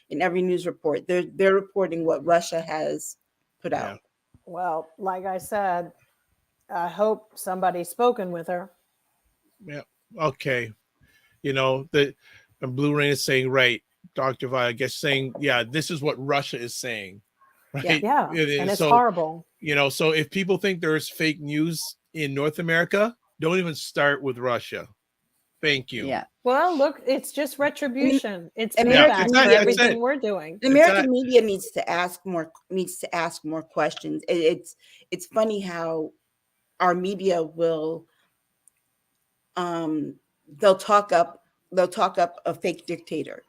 in every news report. They're reporting what Russia has put out. Well, like I said, I hope somebody's spoken with her. Yeah. Okay. The Blue Rain is saying, right, Dr. Vi, I guess saying, this is what Russia is saying. Right. Yeah. And it's horrible. So if people think there's fake news in North America, don't even start with Russia. Thank you. Yeah. Well, look, it's just retribution. It's payback for everything we're doing. The American media needs to ask more questions. It's funny how our media will they'll talk up a fake dictator,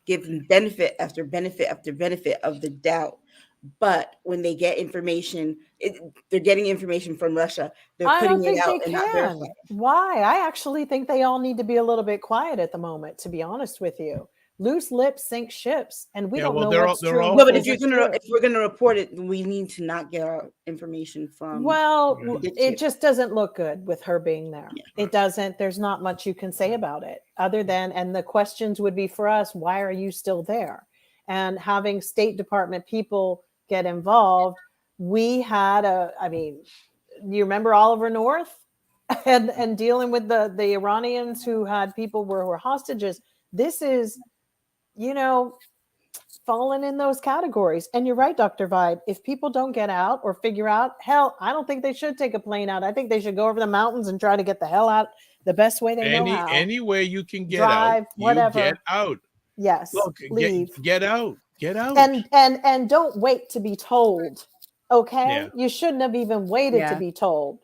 give them benefit after benefit after benefit of the doubt But when they get information, they're getting information from Russia. They're putting it out and not verifying. Why? I actually think they all need to be a little bit quiet at the moment, to be honest with you. Loose lips sink ships, and we don't know what's true. No, but if we're gonna report it, we need to not get our information from. Well, it just doesn't look good with her being there. Yeah. It doesn't. There's not much you can say about it other than, and the questions would be for us: why are you still there? And having State Department people get involved. We had you remember Oliver North and dealing with the Iranians who had people who were hostages. This is, fallen in those categories. And you're right, Dr. Vibe. If people don't get out or figure out, hell, I don't think they should take a plane out. I think they should go over the mountains and try to get the hell out the best way they know how. Any way you can get Drive, out, whatever. You get out. Yes. Look, leave. Get out. Get out. And don't wait to be told. Okay? Yeah. You shouldn't have even waited to be told.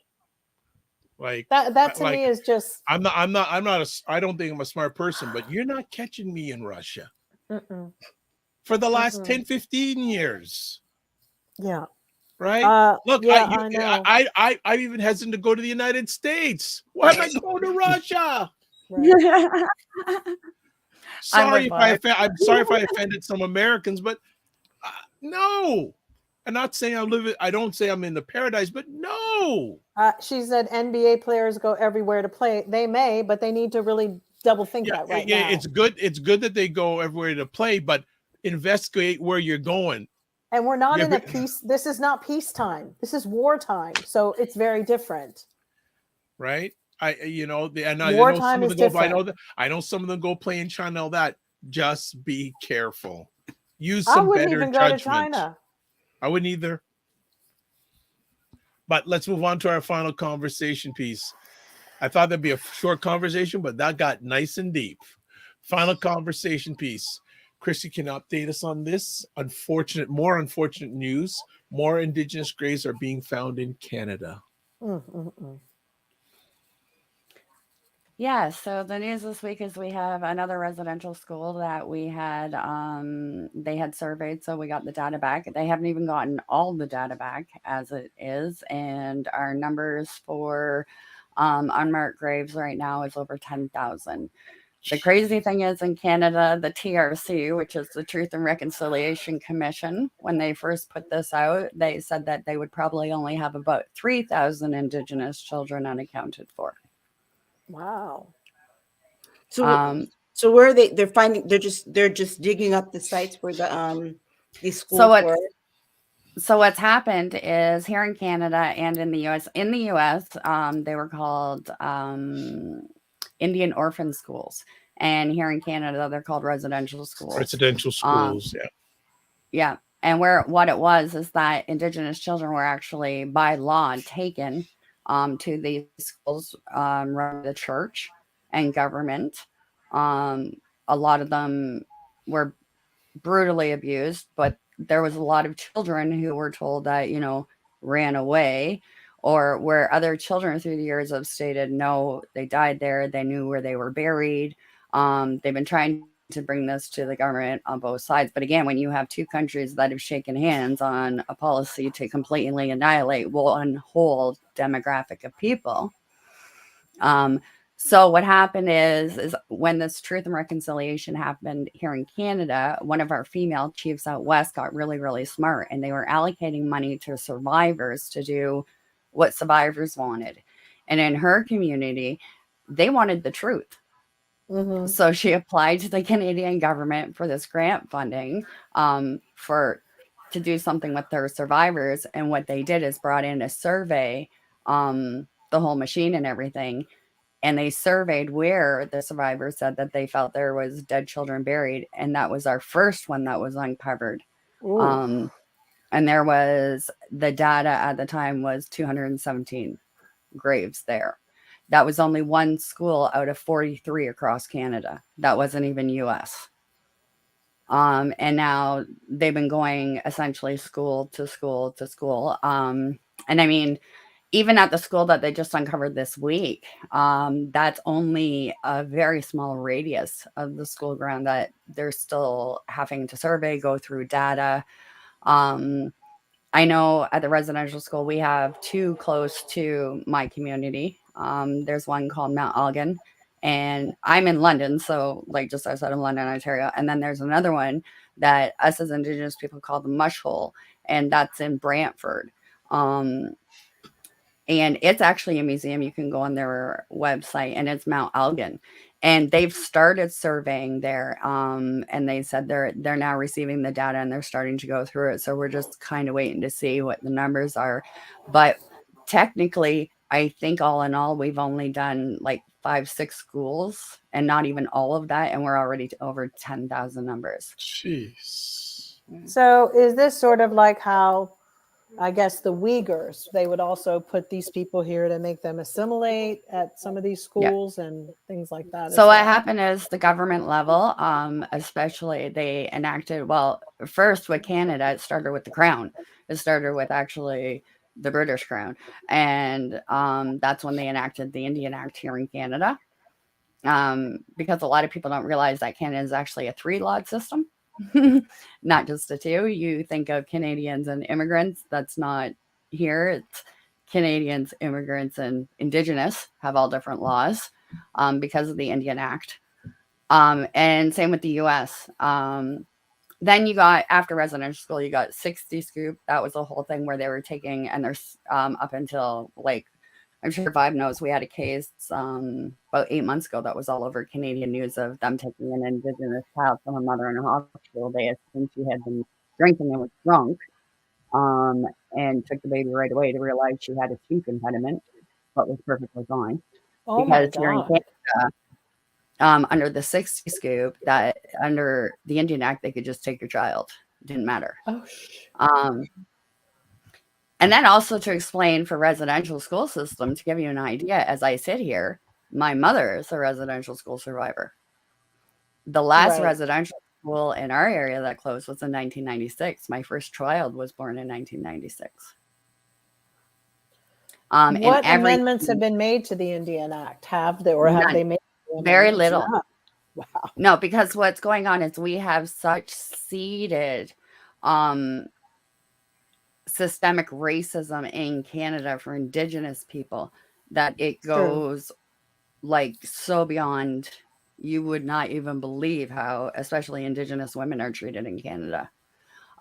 Like that to me is just I don't think I'm a smart person, but you're not catching me in Russia. For the last 10, 15 years. Yeah. Right? Look, I know. I'm even hesitant to go to the United States. Why am I going to Russia? Right. I'm sorry if I offended some Americans, but no. I'm not saying I don't say I'm in the paradise, but no. She said NBA players go everywhere to play. They may, but they need to really double think that right now. It's good that they go everywhere to play, but investigate where you're going. And we're not in a peace. This is not peacetime. This is wartime. So it's very different. Right? Wartime is different. I know some of them go play in China and all that. Just be careful. Use some better judgment. I wouldn't even go to China. I wouldn't either. But let's move on to our final conversation piece. I thought that'd be a short conversation, but that got nice and deep. Final conversation piece. Chrissy can update us on this. More unfortunate news. More Indigenous graves are being found in Canada. Yeah, so the news this week is we have another residential school that we had, they had surveyed, so we got the data back. They haven't even gotten all the data back as it is, and our numbers for unmarked graves right now is over 10,000. The crazy thing is in Canada, the TRC, which is the Truth and Reconciliation Commission, when they first put this out, they said that they would probably only have about 3,000 Indigenous children unaccounted for. Wow. So where are they? They're just digging up the sites where these schools were. So what's happened is here in Canada and in the US, they were called Indian orphan schools, and here in Canada they're called residential schools. Yeah. And what it was is that Indigenous children were actually by law taken to these schools run by the church and government. A lot of them were brutally abused, but there was a lot of children who were told that, ran away, or where other children through the years have stated, no, they died there. They knew where they were buried. They've been trying to bring this to the government on both sides. But again, when you have two countries that have shaken hands on a policy to completely annihilate one whole demographic of people. So what happened is when this Truth and Reconciliation happened here in Canada, one of our female chiefs out west got really, really smart, and they were allocating money to survivors to do what survivors wanted. And in her community, they wanted the truth. Mm-hmm. So she applied to the Canadian government for this grant funding to do something with their survivors. And what they did is brought in a survey, the whole machine and everything. And they surveyed where the survivors said that they felt there was dead children buried. And that was our first one that was uncovered. And there was, the data at the time was 217 graves there. That was only one school out of 43 across Canada. That wasn't even US. And now they've been going essentially school to school to school. And I mean, even at the school that they just uncovered this week, that's only a very small radius of the school ground that they're still having to survey, go through data. I know at the residential school, we have 2 close to my community. There's one called Mount Elgin, and I'm in London, so like just outside of London, Ontario. And then there's another one that us as Indigenous people call the Mush Hole, and that's in Brantford. And it's actually a museum. You can go on their website, and it's Mount Elgin. And they've started surveying there, and they said they're now receiving the data and they're starting to go through it. So we're just kind of waiting to see what the numbers are. But technically, I think all in all, we've only done like 5-6 schools, and not even all of that, and we're already over 10,000 numbers. Jeez. So is this sort of like how, I guess, the Uyghurs, they would also put these people here to make them assimilate at some of these schools and things like that? So what happened is the government level, especially they enacted, well, first with Canada, it started with the Crown. It started with actually the British Crown. And that's when they enacted the Indian Act here in Canada. Because a lot of people don't realize that Canada is actually a 3-lot system. Not just a 2. You think of Canadians and immigrants. That's not here. It's Canadians, immigrants, and Indigenous have all different laws because of the Indian Act. And same with the US. Then you got, after residential school, you got 60 Scoop. That was a whole thing where they were taking, and there's up until, like, I'm sure Vibe knows, we had a case about 8 months ago that was all over Canadian news of them taking an Indigenous child from a mother in a hospital. They assumed she had been drinking and was drunk, and took the baby right away to realize she had a speech impediment, but was perfectly fine. Oh because my here in God. Canada, under the 60 Scoop, that under the Indian Act, they could just take your child. It didn't matter. Oh, And then also to explain for residential school system, to give you an idea, as I sit here, my mother is a residential school survivor. The last Right. residential school in our area that closed was in 1996. My first child was born in 1996. What amendments have been made to the Indian Act? Have they made very little? None. Wow. No, because what's going on is we have such seeded systemic racism in Canada for Indigenous people that it goes like so beyond. You would not even believe how, especially Indigenous women, are treated in Canada.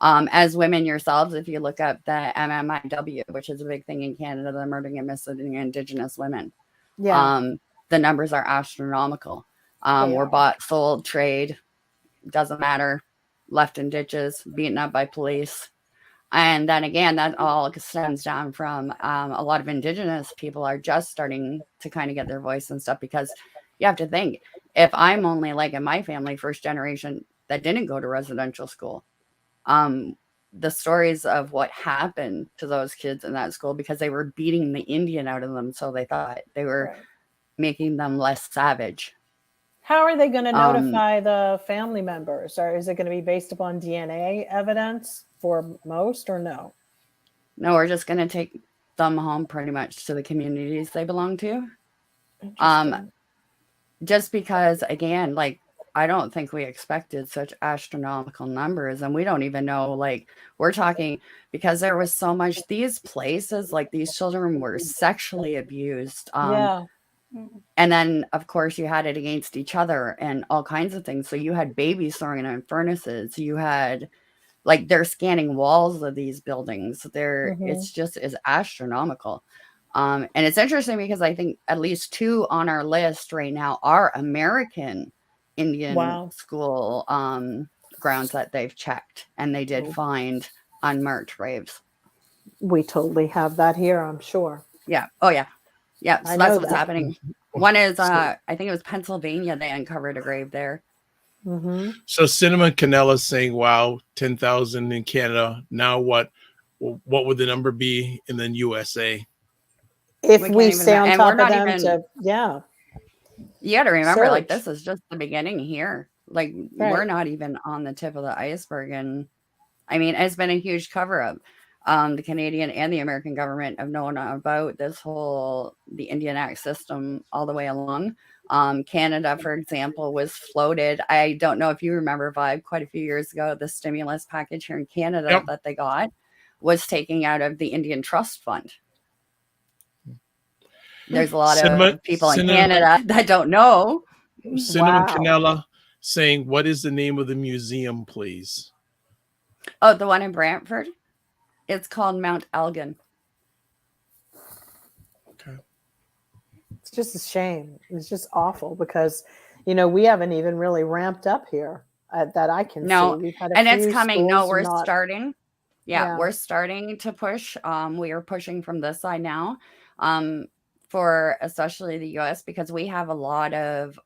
As women yourselves, if you look up the MMIW, which is a big thing in Canada, the murdering and mistreating Indigenous women, the numbers are astronomical. We're bought, sold, trade, doesn't matter, left in ditches, beaten up by police. And then again, that all stems down from a lot of Indigenous people are just starting to kind of get their voice and stuff, because you have to think, if I'm only, like in my family, first generation that didn't go to residential school, the stories of what happened to those kids in that school, because they were beating the Indian out of them, so they thought they were making them less savage. How are they going to notify the family members? Or is it going to be based upon DNA evidence for most, or no? No, we're just going to take them home pretty much to the communities they belong to. Just because, again, like, I don't think we expected such astronomical numbers, and we don't even know, like, we're talking, because there was so much, these places, like, these children were sexually abused. And then, of course, you had it against each other and all kinds of things. So you had babies throwing in furnaces. You had, like, they're scanning walls of these buildings. It's just is astronomical. And it's interesting because I think at least 2 on our list right now are American Indian school grounds that they've checked, and they did find unmarked graves. We totally have that here, I'm sure. Yeah. Oh, yeah. Yeah, so that's what's happening. One is, I think it was Pennsylvania, they uncovered a grave there. So Cinema Canella saying, wow, 10,000 in Canada. Now what would the number be in the USA? If we stay on top of them, you got to remember, like, this is just the beginning here. Like, we're not even on the tip of the iceberg. And I mean, it's been a huge cover up. the Canadian and the American government have known about the Indian Act system all the way along. Canada, for example, was floated. I don't know if you remember, Vibe, quite a few years ago, the stimulus package here in Canada that they got was taking out of the Indian Trust Fund. There's a lot of people in Canada that don't know. Cinnamon Canella saying, what is the name of the museum, please? Oh, the one in Brantford? It's called Mount Elgin. Okay. It's just a shame. It's just awful because, you know, we haven't even really ramped up here that I can see. We've had and it's coming. No, we're starting. Yeah, we're starting to push. We are pushing from this side now, for especially the U.S. because we have a lot of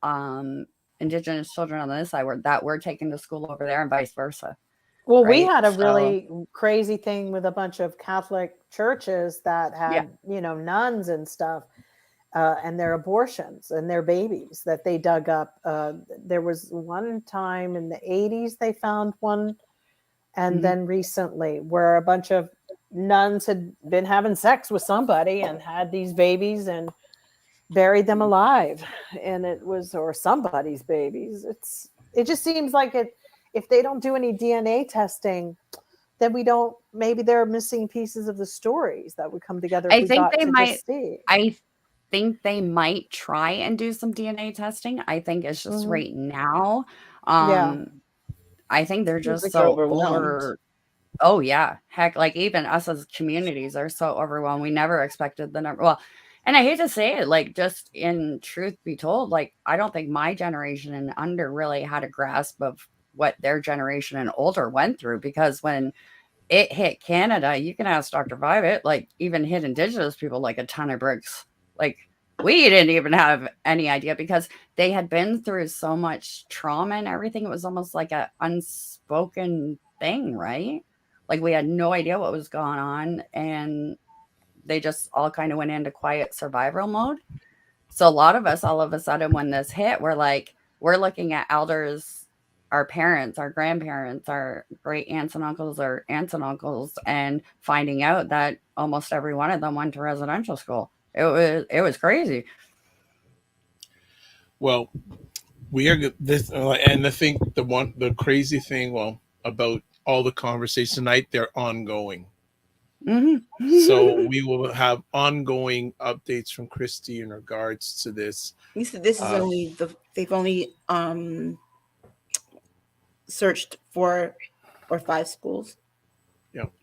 Indigenous children on this side that we're taking to school over there and vice versa. Well, we had a really crazy thing with a bunch of Catholic churches that had, you know, nuns and stuff, and their abortions and their babies that they dug up. There was one time in the 80s they found one, and then recently where a bunch of nuns had been having sex with somebody and had these babies and buried them alive, and it was or somebody's babies. It just seems like it. If they don't do any DNA testing, then we don't. Maybe they're missing pieces of the stories that would come together. I think they might. I think they might try and do some DNA testing. I think it's just right now. I think they're just so overwhelmed. Oh yeah, heck! Like even us as communities are so overwhelmed. We never expected the number. Well, and I hate to say it, like just in truth be told, like I don't think my generation and under really had a grasp of what their generation and older went through, because when it hit Canada, you can ask Dr. Vivett, like even hit Indigenous people like a ton of bricks. Like we didn't even have any idea because they had been through so much trauma and everything. It was almost like an unspoken thing, right? Like we had no idea what was going on, and they just all kind of went into quiet survival mode. So a lot of us, all of a sudden, when this hit, we're looking at elders, our parents, our grandparents, our great aunts and uncles, and finding out that almost every one of them went to residential school. It was crazy. Well, we are this, and the crazy thing, about all the conversations tonight, they're ongoing. So we will have ongoing updates from Christy in regards to this. You said this is they've only searched 4 or 5 schools.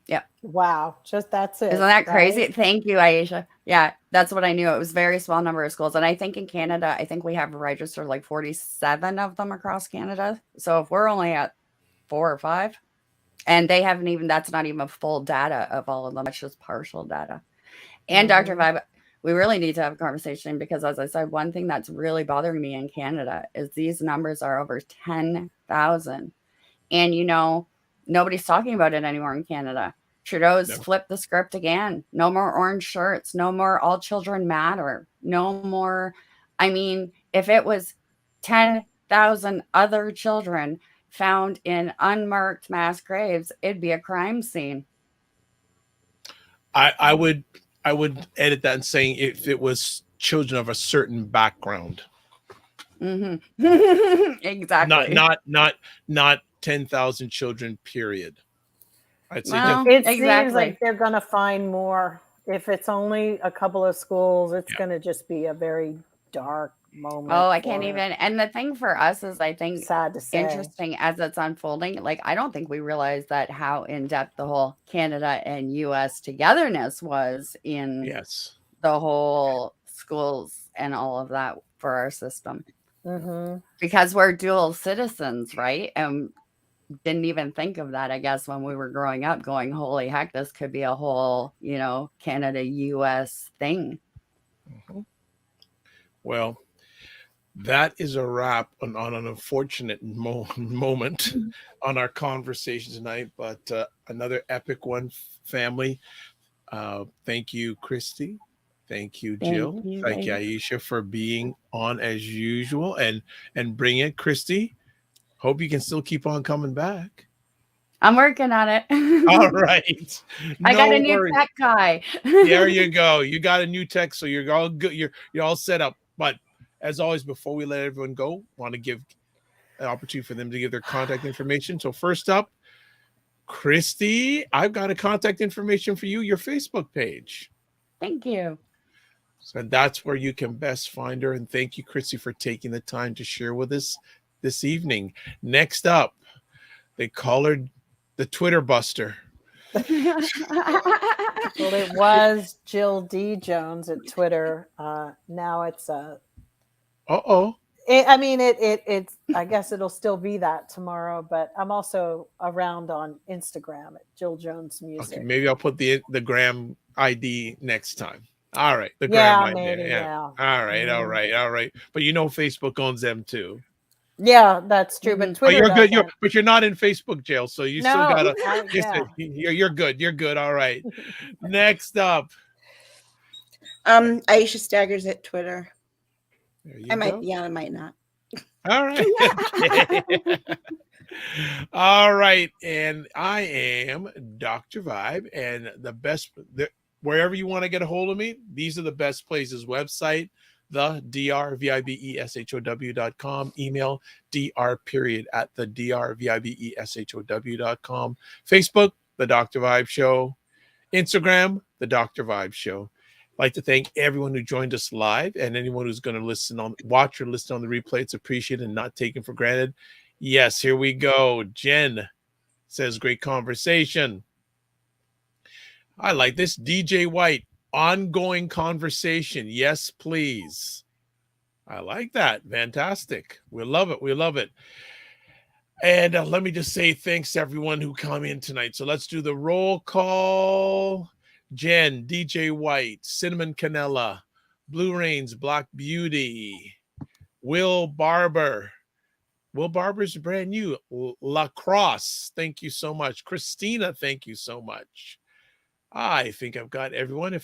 Yeah. Wow. Just that's it. Isn't that crazy? Right? Thank you, Aisha. Yeah, that's what I knew. It was a very small number of schools. And I think in Canada, I think we have registered like 47 of them across Canada. So if we're only at 4 or 5, and they haven't even, that's not even full data of all of them. It's just partial data. And Dr. Vibe, we really need to have a conversation because, as I said, one thing that's really bothering me in Canada is these numbers are over 10,000. And, you know, nobody's talking about it anymore in Canada. Trudeau's flipped the script again. No more orange shirts. No more all children matter. No more. I mean, if it was 10,000 other children found in unmarked mass graves, it'd be a crime scene. I would edit that and saying if it was children of a certain background. Exactly. Not 10,000 children, period. I'd say it seems like they're going to find more. If it's only a couple of schools, it's going to just be a very dark moment. Oh, I can't even. And the thing for us is, I think, sad to say, interesting as it's unfolding. Like, I don't think we realized that how in depth the whole Canada and U.S. togetherness was in the whole schools and all of that for our system. Because we're dual citizens, right? And didn't even think of that, I guess, when we were growing up, going, holy heck, this could be a whole, you know, Canada-U.S. thing. Well, that is a wrap on an unfortunate moment on our conversation tonight, but another epic one, family. Thank you, Christy. Thank you, Jill. Thank you, Aisha, for being on as usual and bring it, Christy. Hope you can still keep on coming back. I'm working on it. All right. I got a new worries. tech guy. There you go. You got a new tech, so you're all good. You're all set up. But as always, before we let everyone go, want to give an opportunity for them to give their contact information. So first up, Christy, I've got a contact information for you, your Facebook page. Thank you. So that's where you can best find her. And thank you, Christy, for taking the time to share with us this evening. Next up, they call her the Twitter Buster. Well, it was Jill D. Jones at Twitter. Now it's it's I guess it'll still be that tomorrow, but I'm also around on Instagram at Jill Jones Music. Okay, maybe I'll put the Gram ID next time. All right, the Gram ID. Maybe, yeah. All right. But Facebook owns them too. Yeah, that's true. But Twitter, you're good. You're not in Facebook jail, so you still gotta. You're good. You're good. All right. Next up, Aisha Staggers at Twitter. I might be on, I might not. All right. All right, and I am Dr. Vibe, and wherever you want to get a hold of me, these are the best places. Website, the drvibeshow.com, email dr@the drvibeshow.com, Facebook, The Dr. Vibe Show, Instagram, The Dr. Vibe Show. I'd like to thank everyone who joined us live and anyone who's going to watch or listen on the replay. It's appreciated and not taken for granted. Yes, here we go. Jen says, great conversation. I like this. DJ White, ongoing conversation. Yes, please. I like that. Fantastic. We love it. We love it. And let me just say thanks to everyone who come in tonight. So let's do the roll call. Jen, DJ White, Cinnamon Canella, Blue Rains, Black Beauty, Will Barber. Will Barber's brand new. Lacrosse, thank you so much. Christina, thank you so much. I think I've got everyone.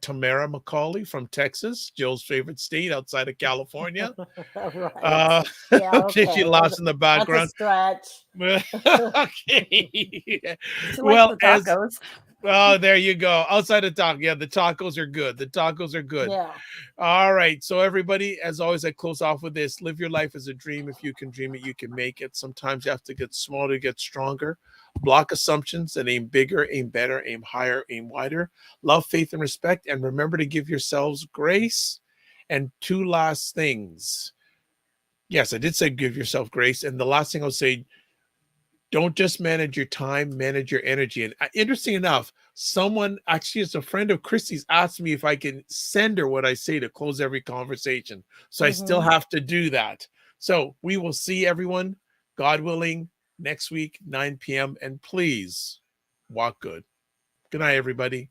Tamara McCauley from Texas, Jill's favorite state outside of California. Right. Okay, she laughs in the background. That's a stretch. Okay. Well, tacos. Oh, there you go. Outside of taco. Yeah, the tacos are good. The tacos are good. Yeah. All right. So everybody, as always, I close off with this. Live your life as a dream. If you can dream it, you can make it. Sometimes you have to get smaller to get stronger. Block assumptions and aim bigger, aim better, aim higher, aim wider. Love, faith, and respect. And remember to give yourselves grace. And two last things. Yes, I did say give yourself grace. And the last thing I'll say, don't just manage your time, manage your energy. And interesting enough, someone actually, it's a friend of Christy's, asked me if I can send her what I say to close every conversation. So I still have to do that. So we will see everyone, God willing, next week, 9 p.m. And please walk good. Good night, everybody.